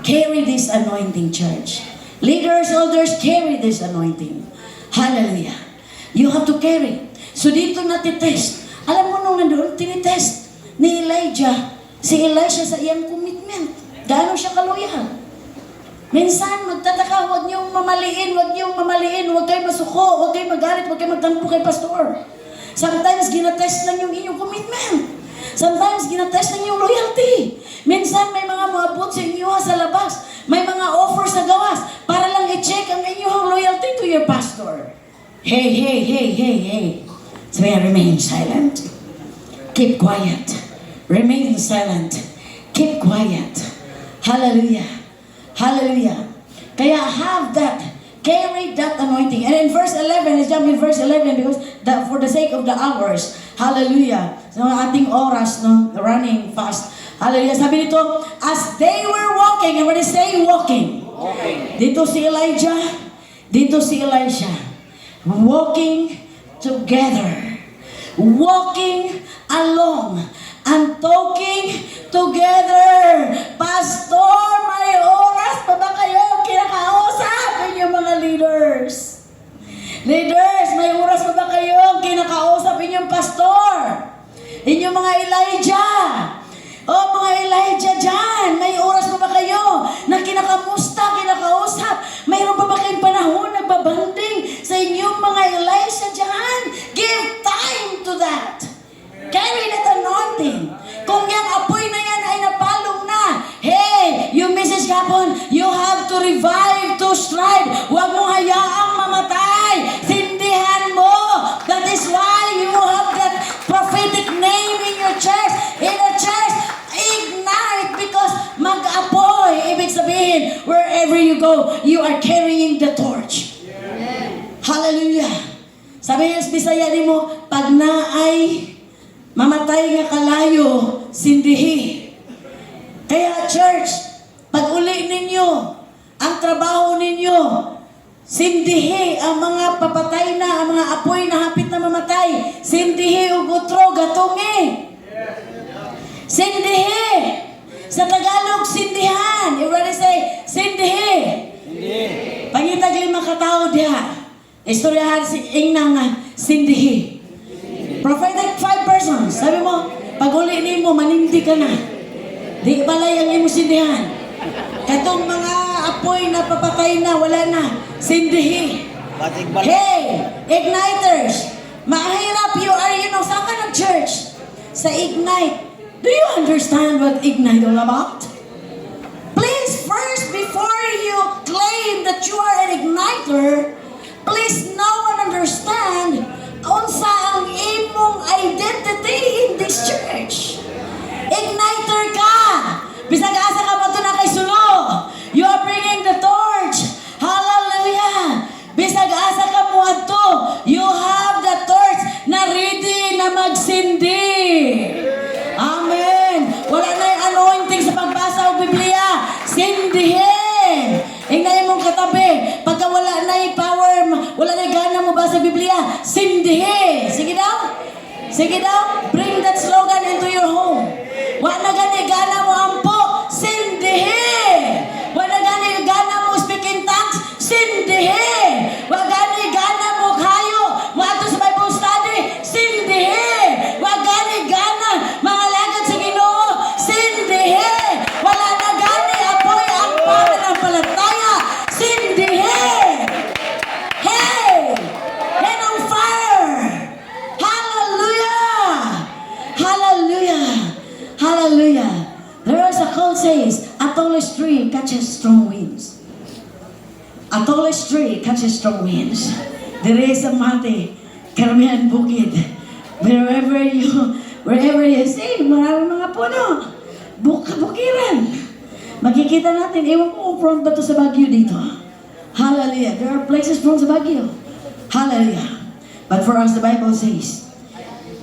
A: Carry this anointing, church. Leaders, elders, carry this anointing. Hallelujah. You have to carry. So dito natitest. Alam mo nung nandoon, tinitest ni Elijah, si Elisha sa iyang commitment. Gaano siya kaloyal. Minsan, magtataka, huwag niyong mamaliin, huwag kayo masuko, huwag kayo magalit, huwag kayo magtampo kay pastor. Sometimes, ginatest lang yung inyong commitment. Sometimes, ginatest lang yung loyalty. Minsan, may mga maabot sa inyo sa labas. May mga offers sa gawas para lang i-check ang inyong loyalty to your pastor. Hey. So remain silent. Keep quiet. Remain silent. Keep quiet. Hallelujah. Hallelujah. Kaya have that. Carry that anointing. And in verse 11, let's jump in verse 11 because for the sake of the hours. Hallelujah. So ating oras, no? Running fast. Hallelujah. Sabi nito, as they were walking, everybody say walking. Dito si Elijah, dito si Elisha. Walking together. Walking along. And talking together. Pastor, may oras pa ba kayo kinakausap inyong mga leaders? Leaders, may oras pa ba kayo kinakausap revive, to strive. Huwag mong hayaang mamatay. Sindihan mo. That is why you have that prophetic name in your church. In the church, ignite, because mag-apoy. Ibig sabihin, wherever you go, you are carrying the torch. Hallelujah. Sabi niya sa Bisaya ni mo, pag naay mamatay nga kalayo, sindihi. Kaya church, pag uli ninyo, ang trabaho ninyo, sindihi ang mga papatay na, ang mga apoy na hapit na mamatay. Sindihi ug utro, gatungi. Sindihi. Sa Tagalog, sindihan. Everybody say, sindihi. Pangitag 5 katao diha. Istoryahan si Ingnang nga, sindihi. Prophetic 5 persons. Sabi mo, pag uli ni mo, manindi ka na. Di balay ang imo sindihan. Katong mga apoy na papatay na, wala na. Sindihi. Hey, igniters. Mahirap you are, saan ka nag-church? Sa Ignite. Do you understand what Ignite all about? Please, first, before you claim that you are an igniter, please know and understand unsa ang imong identity in this church. Igniter ka. Bisag asa ka pa na kay sulo. You are bringing the torch. Hallelujah. Bisag asa ka mo adto, you have the torch na ready na magsindi. Amen. Wala na yung anointing sa pagbasa ng Biblia. Sindihin. Ingnan mong katabi. Pagka wala na yung power, wala na yung gana mo ba sa Biblia, sindihin. Sige daw. Sige daw. Bring that slogan into your home. Wala na gana yung gana mo ampo, sindihin. Wala na gana yung gana mo speak in tongues, sindihin. Wala gana yung gana mo kayo, wato sa Bible study, sindihin. Wala gana yung gana, mga lagad sa Ginoo, sindihin. Wala na gana yung apoy ang pananampalataya, sindihin. Hey! Head on fire! Hallelujah! Hallelujah! Hallelujah! There is a quote says, a tallest tree catches strong winds. A tallest tree catches strong winds. There is a mati, karamihan bukid. Wherever you see, maraming mga puno. Bukiran. Makikita natin, ewan ko front ba ito sa Baguio dito. Hallelujah. There are places from sa Baguio. Hallelujah. But for us, the Bible says,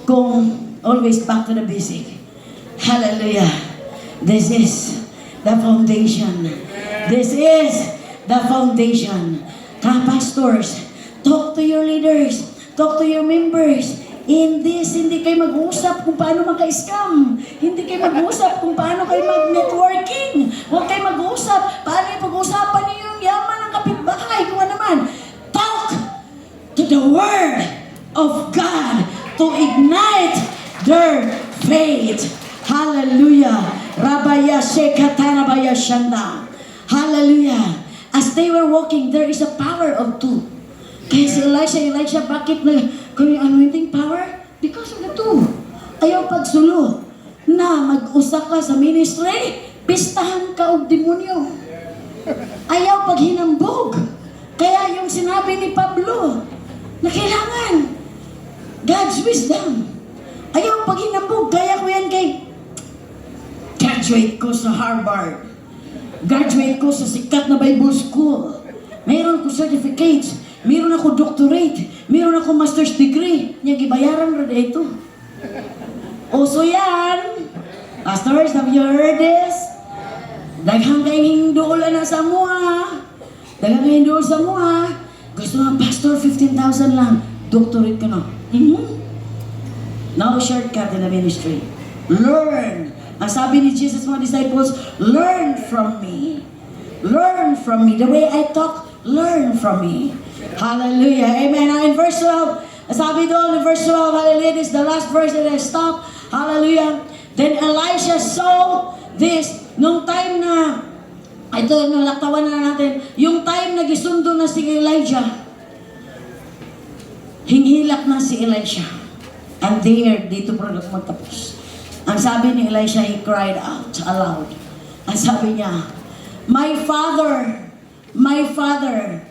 A: kung always back to the basic. Hallelujah. This is the foundation. This is the foundation. Pastors, talk to your leaders. Talk to your members. In this, hindi kayo mag-usap kung paano maka-scam. Hindi kayo mag-usap kung paano kayo mag-networking. Huwag kayo mag-usap. Paano yung pag-usapan niyo yung yaman ng kapitbahay? Kung ano naman. Talk to the Word of God to ignite their faith. Hallelujah. Rabaya Shekatanabaya Shanda. Hallelujah. As they were walking, there is a power of two. Kaya si Elisha, bakit na kung yung anointing power? Because of the two. Ayaw pagsulo na mag-usa ka sa ministry, pistahan ka og demonyo. Ayaw paghinambog. Kaya yung sinabi ni Pablo, na kailangan God's wisdom. Ayaw paghinambog. Kaya ko yan kay graduate ko sa Harvard. Graduate ko sa sikat na Bible School. Mayroon ko certificates. Mayroon ako doctorate. Mayroon ako master's degree. Niya gibayaran rin ito. Oso yan. Pastors, have you heard this? Daghang kayong hindool na sa mua. Daghang kayong hindool sa mua. Gusto nga, Pastor, 15,000 lang. Doctorate ka na. No shortcut in the ministry. Learn. Ang sabi ni Jesus mga disciples, learn from me. Learn from me. The way I talk, learn from me. Hallelujah. Amen. Now in verse 12, sabi doon in verse 12, hallelujah, this is the last verse that I stop. Hallelujah. Then Elisha saw this, nung time na, ito, nalaktawan na natin, yung time na gisundo na si Elijah, hinghilak na si Elisha. And there, dito po magtapos. Ang sabi ni Elisha, he cried out aloud. Ang sabi niya, my father, my father,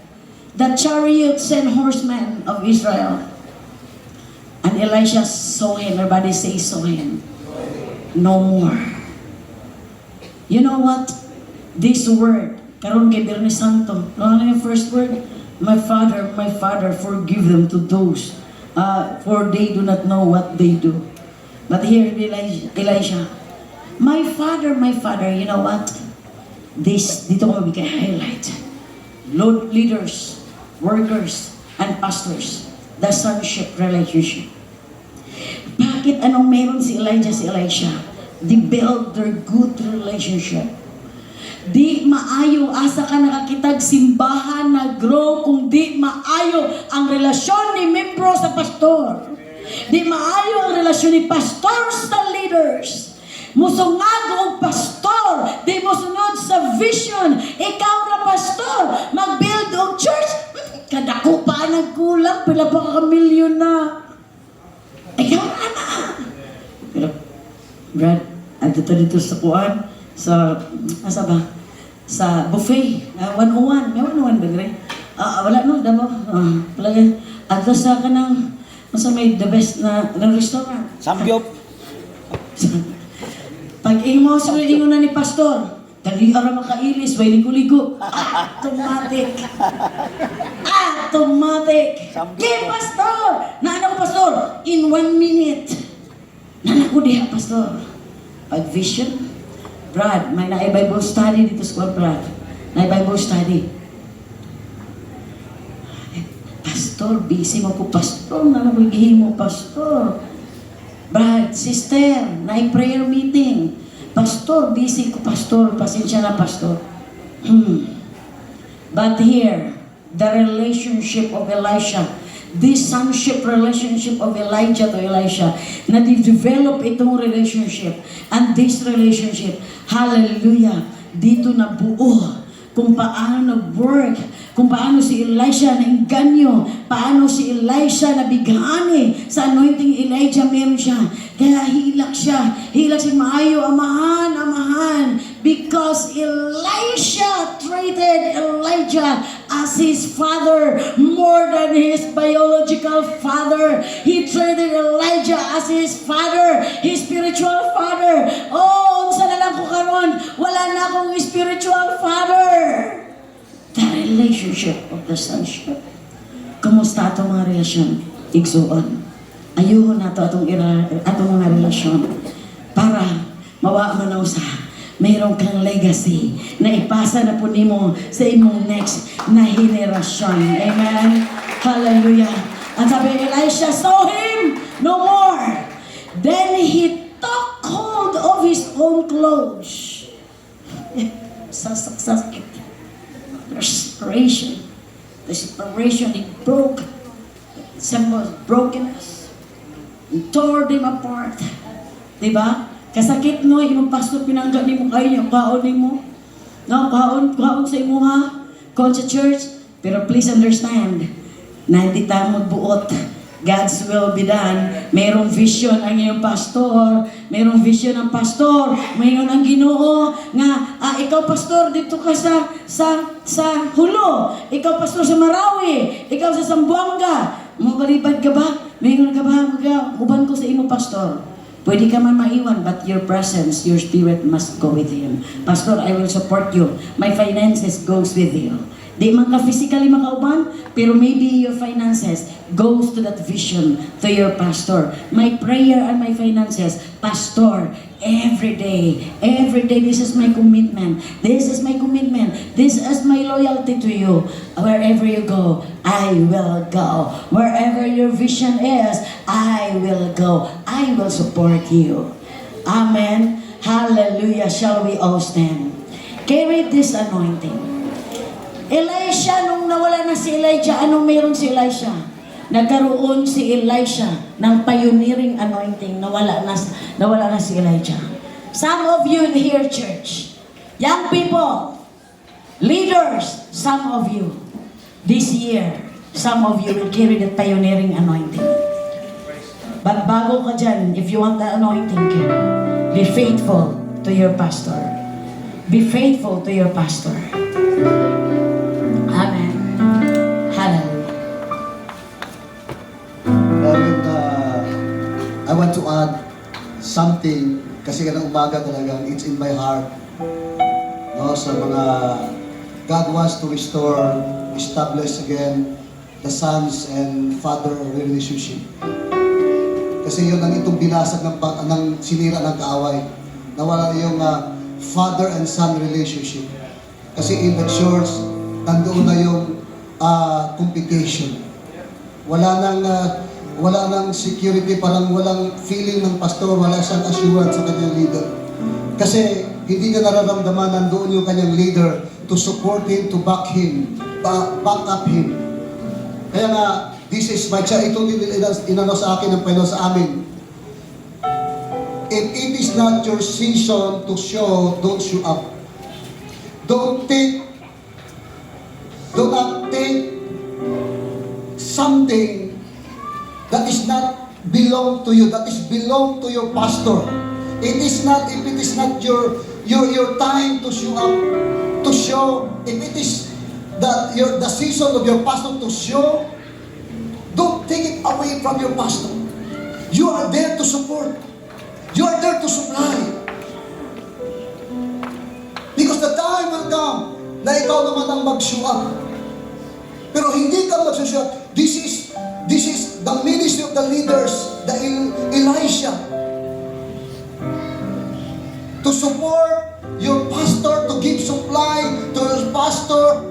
A: the chariots and horsemen of Israel. And Elisha saw him. Everybody say, saw him. No more. You know what? This word, karon kay Bernie Santo, ano yung first word? My Father, forgive them to those, for they do not know what they do. But here, Elisha, my father, you know what? Dito ko highlight. Lord, leaders, workers, and pastors, the sonship relationship. Bakit anong meron si Elijah, si Elisha? They build their good relationship. Di maayo asa ka nakakitag simbahan na grow kung di maayo ang relasyon ni membro sa pastor. Di maayo ang relasyon ni pastor sa leaders. Musungag og pastor, di mo sunod sa vision. Ikaw na pastor, mag-build og church. Kadako pa nagkulang, pila pa ka milyon na. Ikaw na. Pero, Brad, andito dito sa kuan, asa ba? Sa buffet, 101. May 101 ba gre? Wala no, damo. Palagi. Adto sa kanang may the best na restaurant.
B: Samgyup.
A: Pag imo sunod ingon na ni pastor, dali ara makailis, way ligo-ligo. Automatic. Automatic. Kay pastor, naano ko pastor? In 1 minute. Nanako diha pastor. Pag vision, Brad, may na-Bible study dito sa Brad. Na-Bible study. Pastor, busy mo ko, pastor. Nanabagihimo, pastor. Brad, sister, na-prayer meeting. Pastor, busy ko, pastor. Pasensya na, pastor. But here, the relationship of Elisha, this sonship relationship of Elijah to Elisha, na develop itong relationship. And this relationship, hallelujah, dito na buo kung paano nag-work, kung paano si Elisha nainganyo, paano si Elisha nabighani sa anointing Elijah, meron siya. Kaya hilak siya maayo, amahan, because Elisha treated Elijah as his father more than his biological father. He treated Elijah as his father, his spiritual father. Oh, unsa na lang ko karon, wala na akong spiritual father. The relationship of the sonship. Kumusta atong mga relasyon? Igsuon. Ayuhon nato atong mga relasyon para mawa man sa mayroong kang legacy na ipasa na po nimo sa imong next na henerasyon. Amen? Hallelujah. At sabi ni Elisha, saw him no more. Then he took hold of his own clothes. Sasakit. Restoration. The separation, it broke. Symbol of brokenness. It tore them apart. Diba? Kasakit no, imong pastor pinangga ni mo kayo niya, kaon ni mo. No, kaon sa imo ha. Kaon sa church. Pero please understand, na hindi tayo magbuot. God's will be done. Mayroong vision ang iyong pastor. Mayroong vision ang pastor. Mayroon ang Ginoo nga, ikaw pastor dito ka sa Hulo. Ikaw pastor sa Marawi. Ikaw sa Zamboanga. Mabalibad ka ba? Mayroon ka ba? Uban ko sa imo pastor. Pwede ka man maiwan, but your presence, your spirit must go with him. Pastor, I will support you. My finances goes with you. Di man ka physically makauban, pero maybe your finances goes to that vision, to your pastor. My prayer and my finances, pastor, every day, this is my commitment. This is my commitment. This is my loyalty to you. Wherever you go, I will go. Wherever your vision is, I will go. I will support you. Amen. Hallelujah. Shall we all stand? Carry this anointing. Elisha, nung nawala na si Elijah, anong meron si Elisha? Nagkaroon si Elisha ng pioneering anointing, nawala na si Elijah. Some of you in here, church, young people, leaders, some of you, this year, some of you will carry the pioneering anointing. But bago ka dyan, if you want the anointing, be faithful to your pastor. Be faithful to your pastor.
B: something, kasi kanang umaga talaga, it's in my heart. No, sa mga God wants to restore, establish again the sons and father relationship. Kasi yun ang itong binasag ng sinira ng kaaway. Nawala yung father and son relationship. Kasi in the church, nandoon na yung competition. Wala nang security, parang walang feeling ng pastor, wala siyang assurance sa kanyang leader. Kasi hindi niya nararamdaman nandoon yung kanyang leader to support him, to back him, back up him. Kaya nga, this is my child. Ito din inano sa akin ng Panginoon sa amin. If it is not your season to show, don't show up. Don't not take something that is not belong to you, that is belong to your pastor. If it is not your time to show up, to show, if it is the season of your pastor to show, don't take it away from your pastor. You are there to support. You are there to supply. Because the time will come na ikaw naman ang mag-show up. Pero hindi ka mag-show up. This is the ministry of the leaders, the Elisha. To support your pastor, to give supply to your pastor.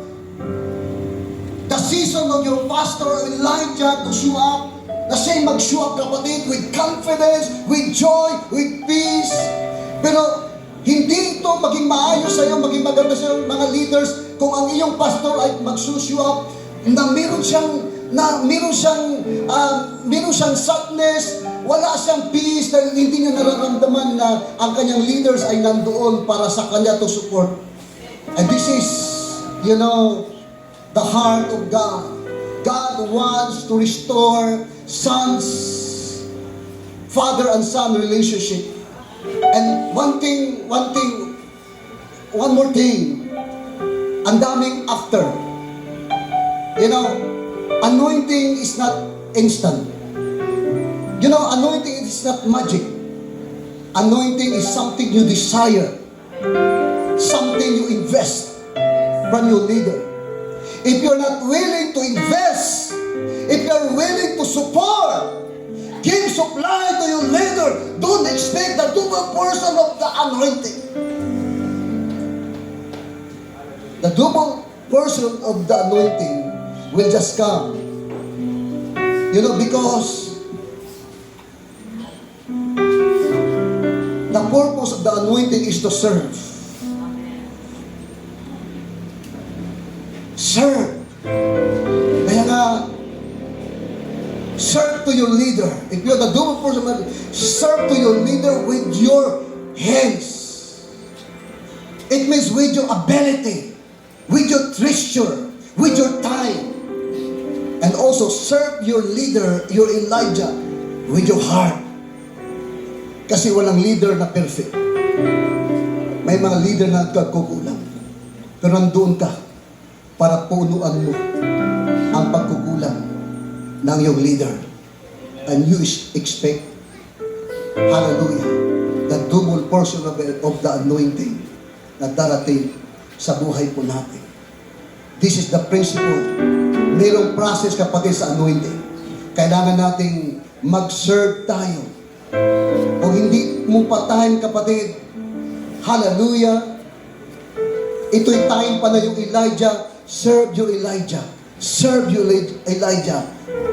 B: The season of your pastor, Elijah, to show up. Na siya'y mag-show up, kapatid, with confidence, with joy, with peace. Pero hindi ito maging maayos sa iyo, maging maganda sa iyo, mga leaders, kung ang iyong pastor ay mag-show up, na meron siyang sadness, wala siyang peace, dahil hindi niya nararamdaman na ang kanyang leaders ay nandoon para sa kanya to support. And this is, the heart of God. God wants to restore father and son relationship. And one more thing, ang daming after. Anointing is not instant. Anointing is not magic. Anointing is something you desire, something you invest from your leader. If you're not willing to invest, if you're willing to support, give supply to your leader, don't expect the double portion of the anointing. The double portion of the anointing will just come. Because the purpose of the anointing is to serve. Serve. Kaya nga, serve to your leader. If you're the double person, serve to your leader with your hands. It means with your ability, with your treasure, with your time. And also serve your leader, your Elijah, with your heart. Kasi walang leader na perfect. May mga leader na nagkukulang. Pero nandoon ka para punuan mo ang pagkukulang ng iyong leader. And you expect, hallelujah, the double portion of the anointing na darating sa buhay po natin. This is the principle. Mayroong process, kapatid, sa anointing. Kailangan nating mag-serve tayo. Kung hindi mo pa time, kapatid, hallelujah, ito'y time pa na yung Elijah. Serve your Elijah. Serve your Elijah.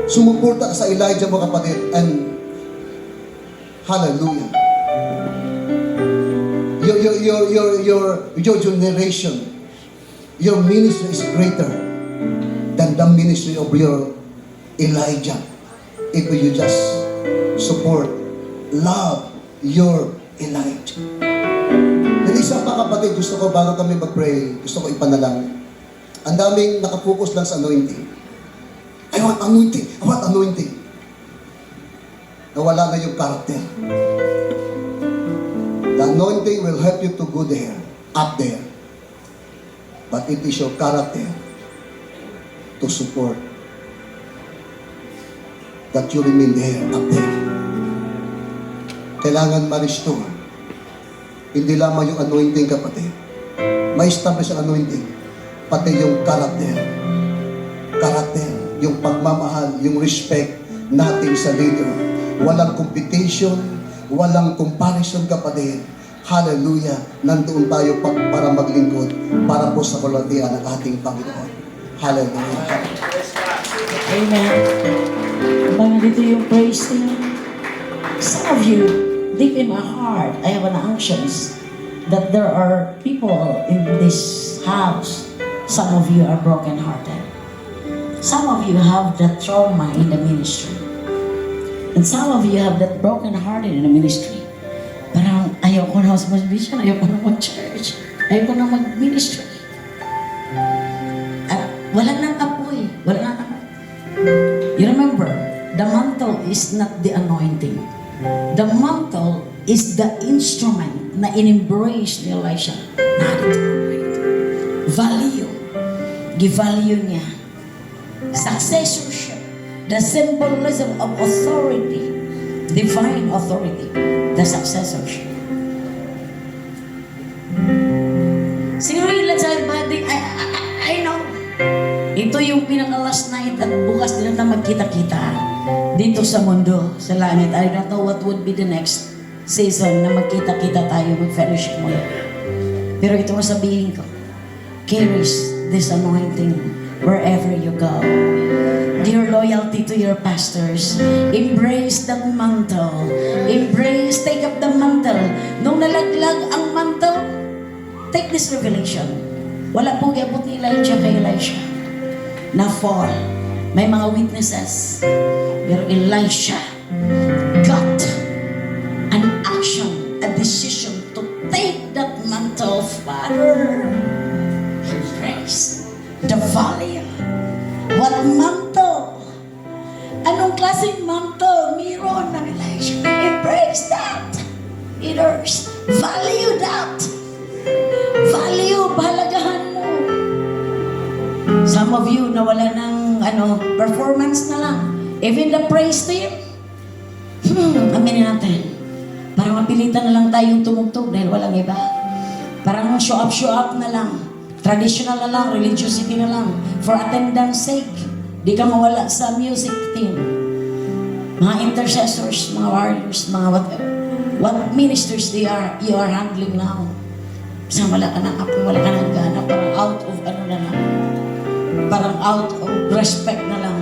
B: Sumuporta ka sa Elijah mo, kapatid. And hallelujah. Your generation, your ministry is greater than the ministry of your Elijah. If you just support, love your Elijah. Then isa pa, kapatid, gusto ko bago kami mag-pray, gusto ko ipanalangin. Ang daming nakapokus lang sa anointing. I want anointing. I want anointing. Nawala na yung character. The anointing will help you to go there, up there. But it is your character to support that you remain there, up there. kailangan ma-restore. Hindi lamang yung anointing, kapatid. Ma-establish ang anointing. Pati yung character. Character. Yung pagmamahal, yung respect natin sa leader. Walang competition, walang comparison, kapatid. Hallelujah. Nandoon tayo para maglingkod, para po sa kalwalhatian ng ating Panginoon. Hallelujah.
A: Amen. Bang dito yung praise niya. Some of you, deep in my heart, I have an anxious that there are people in this house. Some of you are broken-hearted. Some of you have that trauma in the ministry. And some of you have that broken-hearted in the ministry. Parang ayaw ko na mag-vision, ayaw ko na mag-church, ayaw ko na mag-ministry. At wala nang apoy, wala nang apoy. You remember, the mantle is not the anointing. The mantle is the instrument na in-embrace ni Elisha. Value. Give-value niya. Successorship. The symbolism of authority. Divine authority. The successorship. Siguro yun lang sa body, I know. Ito yung pinaka-last night at bukas din na magkita-kita dito sa mundo, sa langit. I don't know what would be the next season na magkita-kita tayo, mag-fellowship mula. Pero ito masabihin ko, carries this anointing wherever you go. Your loyalty to your pastors. Embrace that mantle. Embrace, take up the mantle. Nung nalaglag ang mantle, take this revelation. Wala pong iabot ni Elijah kay Elisha. Na-fall. May mga witnesses. Pero Elisha got an action, a decision to take that mantle, Father. Embrace the value. What mantle? Anong klaseng mantle? Meron ng Elisha. Embrace that. Leaders, value that. Value, pahalagahan mo. Some of you nawala ng performance na lang. Even the praise team. Aminin natin. Parang mapilitan na lang tayong tumugtog dahil walang iba. Parang show up na lang. Traditional na lang, religiosity na lang. For attendance sake. Di ka mawala sa music team. Mga intercessors, mga warriors, mga whatever. What ministers you are handling now. Kasi wala ka ng apoy, wala ka ng gana. Parang out of na lang. Parang out of respect na lang.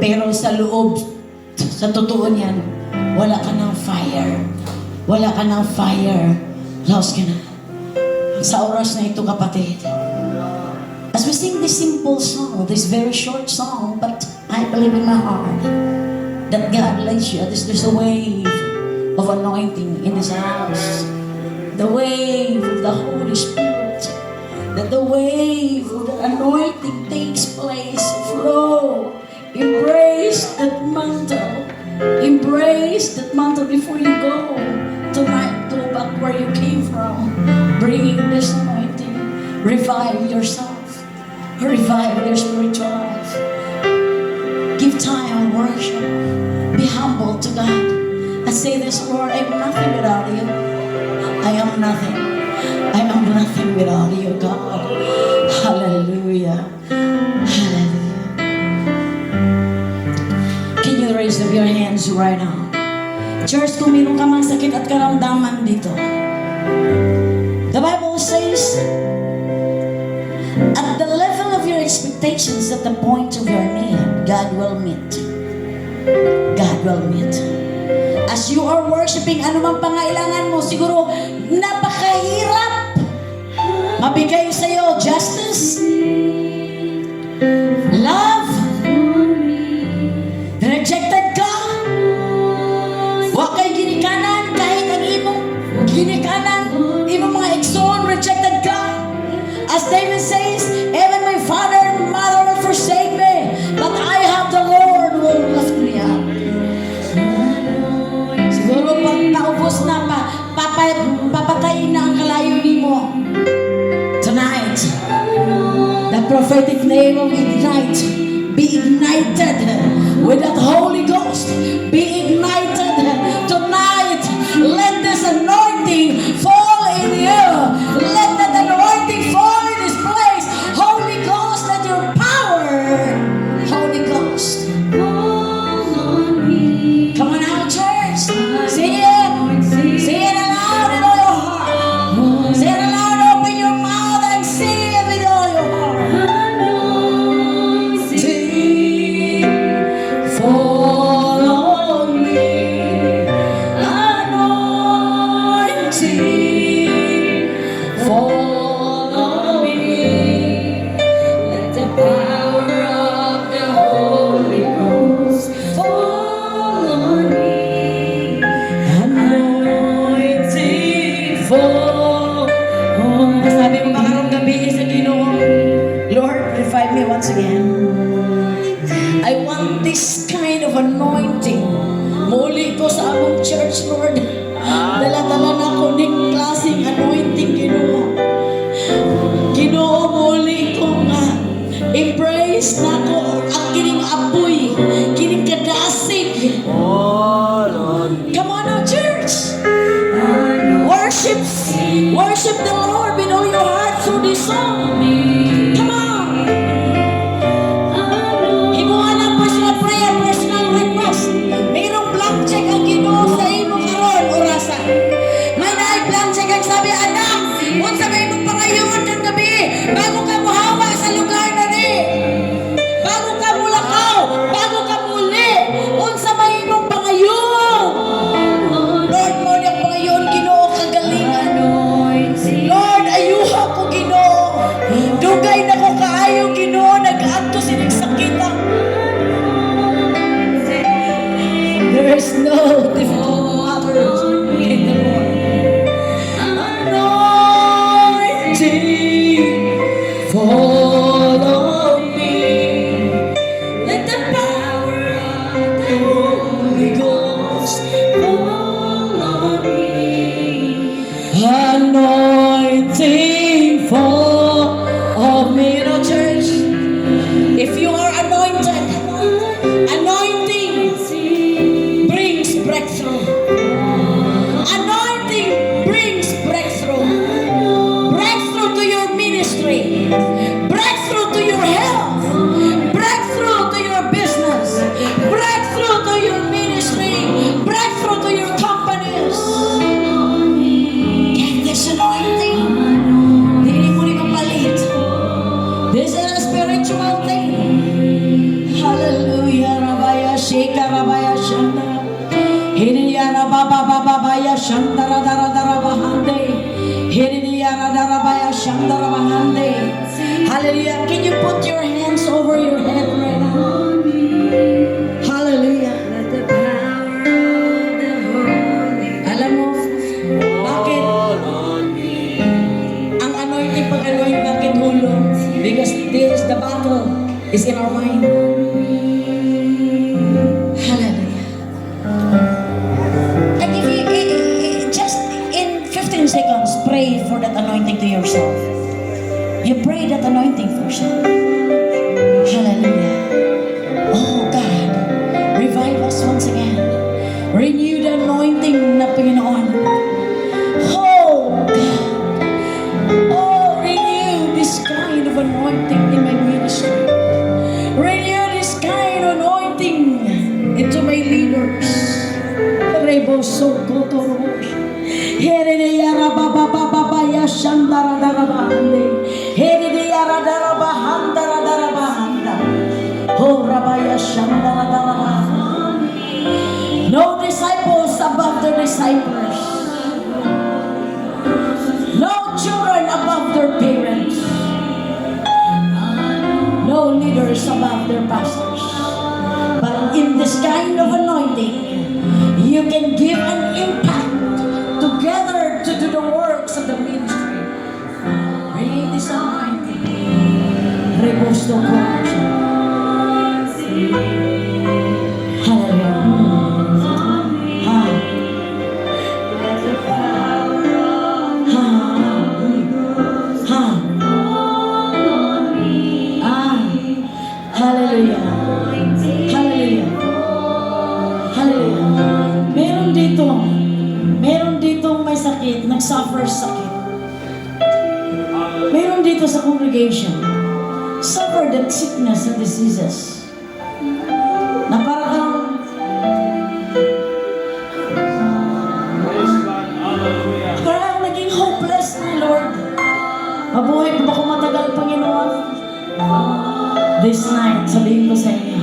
A: Pero sa loob, sa totoo niyan, wala ka ng fire. Wala ka ng fire. Lost ka na. Sa oras na ito, kapatid. As we sing this simple song, this very short song, but I believe in my heart that God leads you. There's a wave of anointing in this house. The wave of the Holy Spirit. That the wave of the anointing takes place. Flow. Embrace that mantle. Embrace that mantle before you go. Tonight, go back where you came from. Bringing this anointing. Revive yourself. Revive your spiritual life. Give time and worship. Be humble to God. I say this, Lord, I am nothing without you. I am nothing. I am nothing without you, God. Hallelujah. Hallelujah. Can you raise up your hands right now? Church, kung meron ka mang sakit at karamdaman dito, the Bible says, at the level of your expectations, at the point of your need, God will meet. God will meet. As you are worshiping, anumang pangailangan mo, siguro napakahirap mabigay sa'yo justice, love, rejected ka, wa kay ginikanan, kahit ang imong ginikanan, imong mga igsoon, rejected ka. As David says, even my father and mother will forsake me, but I have the Lord who will lift me up. Siguro pag naubos na, papatayin na ang kalayo mo. Tonight, the prophetic name of ignite, be ignited with that Holy Ghost. Be ignited tonight. Let darabaya shandarabahande. Hallelujah. Can you put your hands over your head right now? Hallelujah. Alam mo, bakit ang anointing pag-anoint bakit hulog? Because the battle is in our mind. Hallelujah. And if you just in 15 seconds pray for that anointing to yourself. You pray that anointing for yourself. Hallelujah. Oh God, revive us once again. Renew the anointing na Panginoon. Oh God. Oh, renew this kind of anointing in my ministry. Renew this kind of anointing into my leaders. Rebo Sokoto. Herede yara baba baba ya shandara darabahande. Herede yara darabahanda darabahanda. Oh rabaya shandara darabahanda. No disciples above their disciples. No children above their parents. No leaders above their pastors. But in this kind of anointing, you can give an impact together to do the works of the ministry. Bring this anointing. Rebosto Hallelujah. Hallelujah. Hallelujah. Meron dito may sakit, nag-suffer sakit. Meron dito sa congregation, suffer that sickness and diseases. Na parang naging hopeless na, Lord. Mabuhay pa ba kung matagal, Panginoon? This night, sabihin ko sa inyo,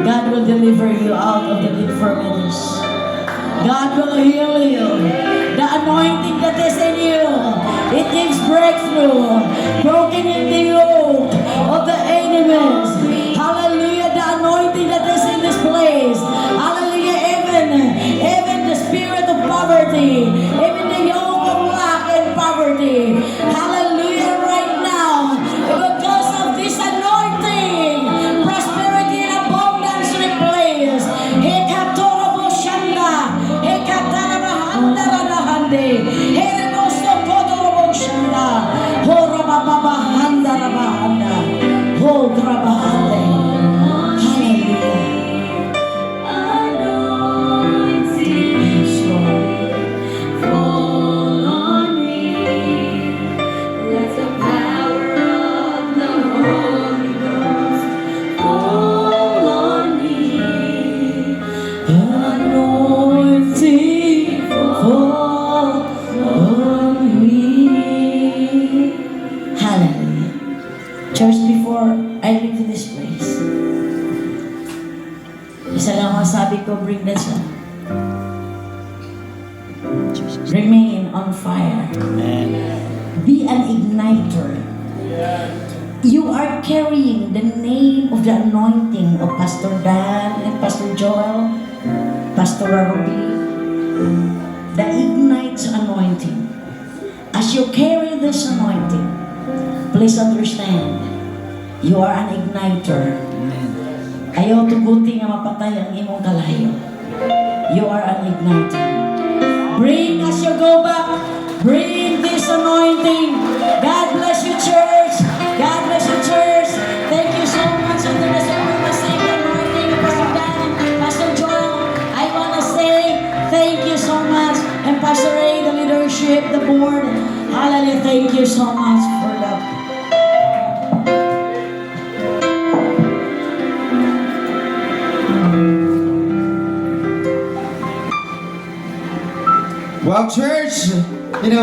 A: God will deliver you out of the infirmities. God will heal you. The anointing that is in you, it gives breakthrough, broken in the yoke of the enemies. Hallelujah, the anointing that is in this place. Hallelujah, even the spirit of poverty, even the yoke of lack and poverty. Hallelujah, right now, because of this anointing, prosperity and abundance replace. Hekatorobo shanda, hekatarabahanda radahande, herebosto kodorobo shanda, horababahanda rabahanda, hodrabahande. Hallelujah. Yes, Lord.
C: Fall on me. Let the power of the Holy Ghost fall on me.
A: Anointing fall on me. Hallelujah. Church, before I leave this place, isa lang ang sabi ko, bring that song. Remain on fire. Be an igniter. You are carrying the name of the anointing of Pastor Dan and Pastor Joel, Pastor Ruby, the Ignites anointing. As you carry this anointing, please understand, you are an igniter. Ayaw tuguti nga mapatay ang imong kalayo. You are an igniter. Bring as you go back, bring this anointing. God bless you, church. God bless you, church. Thank you so much under the supremacy anointing of Pastor Dan, Pastor Joel. I want to say thank you so much. And Pastor Ray, the leadership, the board. Hallelujah. Thank you so much for that.
D: Well, church,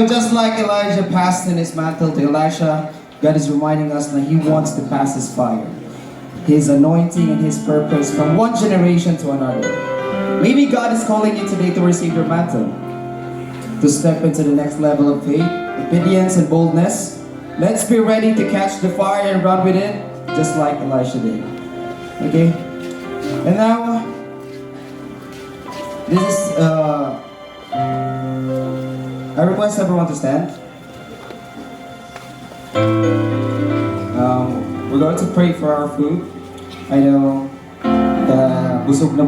D: just like Elijah passed in his mantle to Elisha, God is reminding us that He wants to pass His fire, His anointing and His purpose from one generation to another. Maybe God is calling you today to receive your mantle, to step into the next level of faith, obedience and boldness. Let's be ready to catch the fire and run with it, just like Elisha did. Okay? And now, this is, I request everyone to stand. We're going to pray for our food. I know, busog na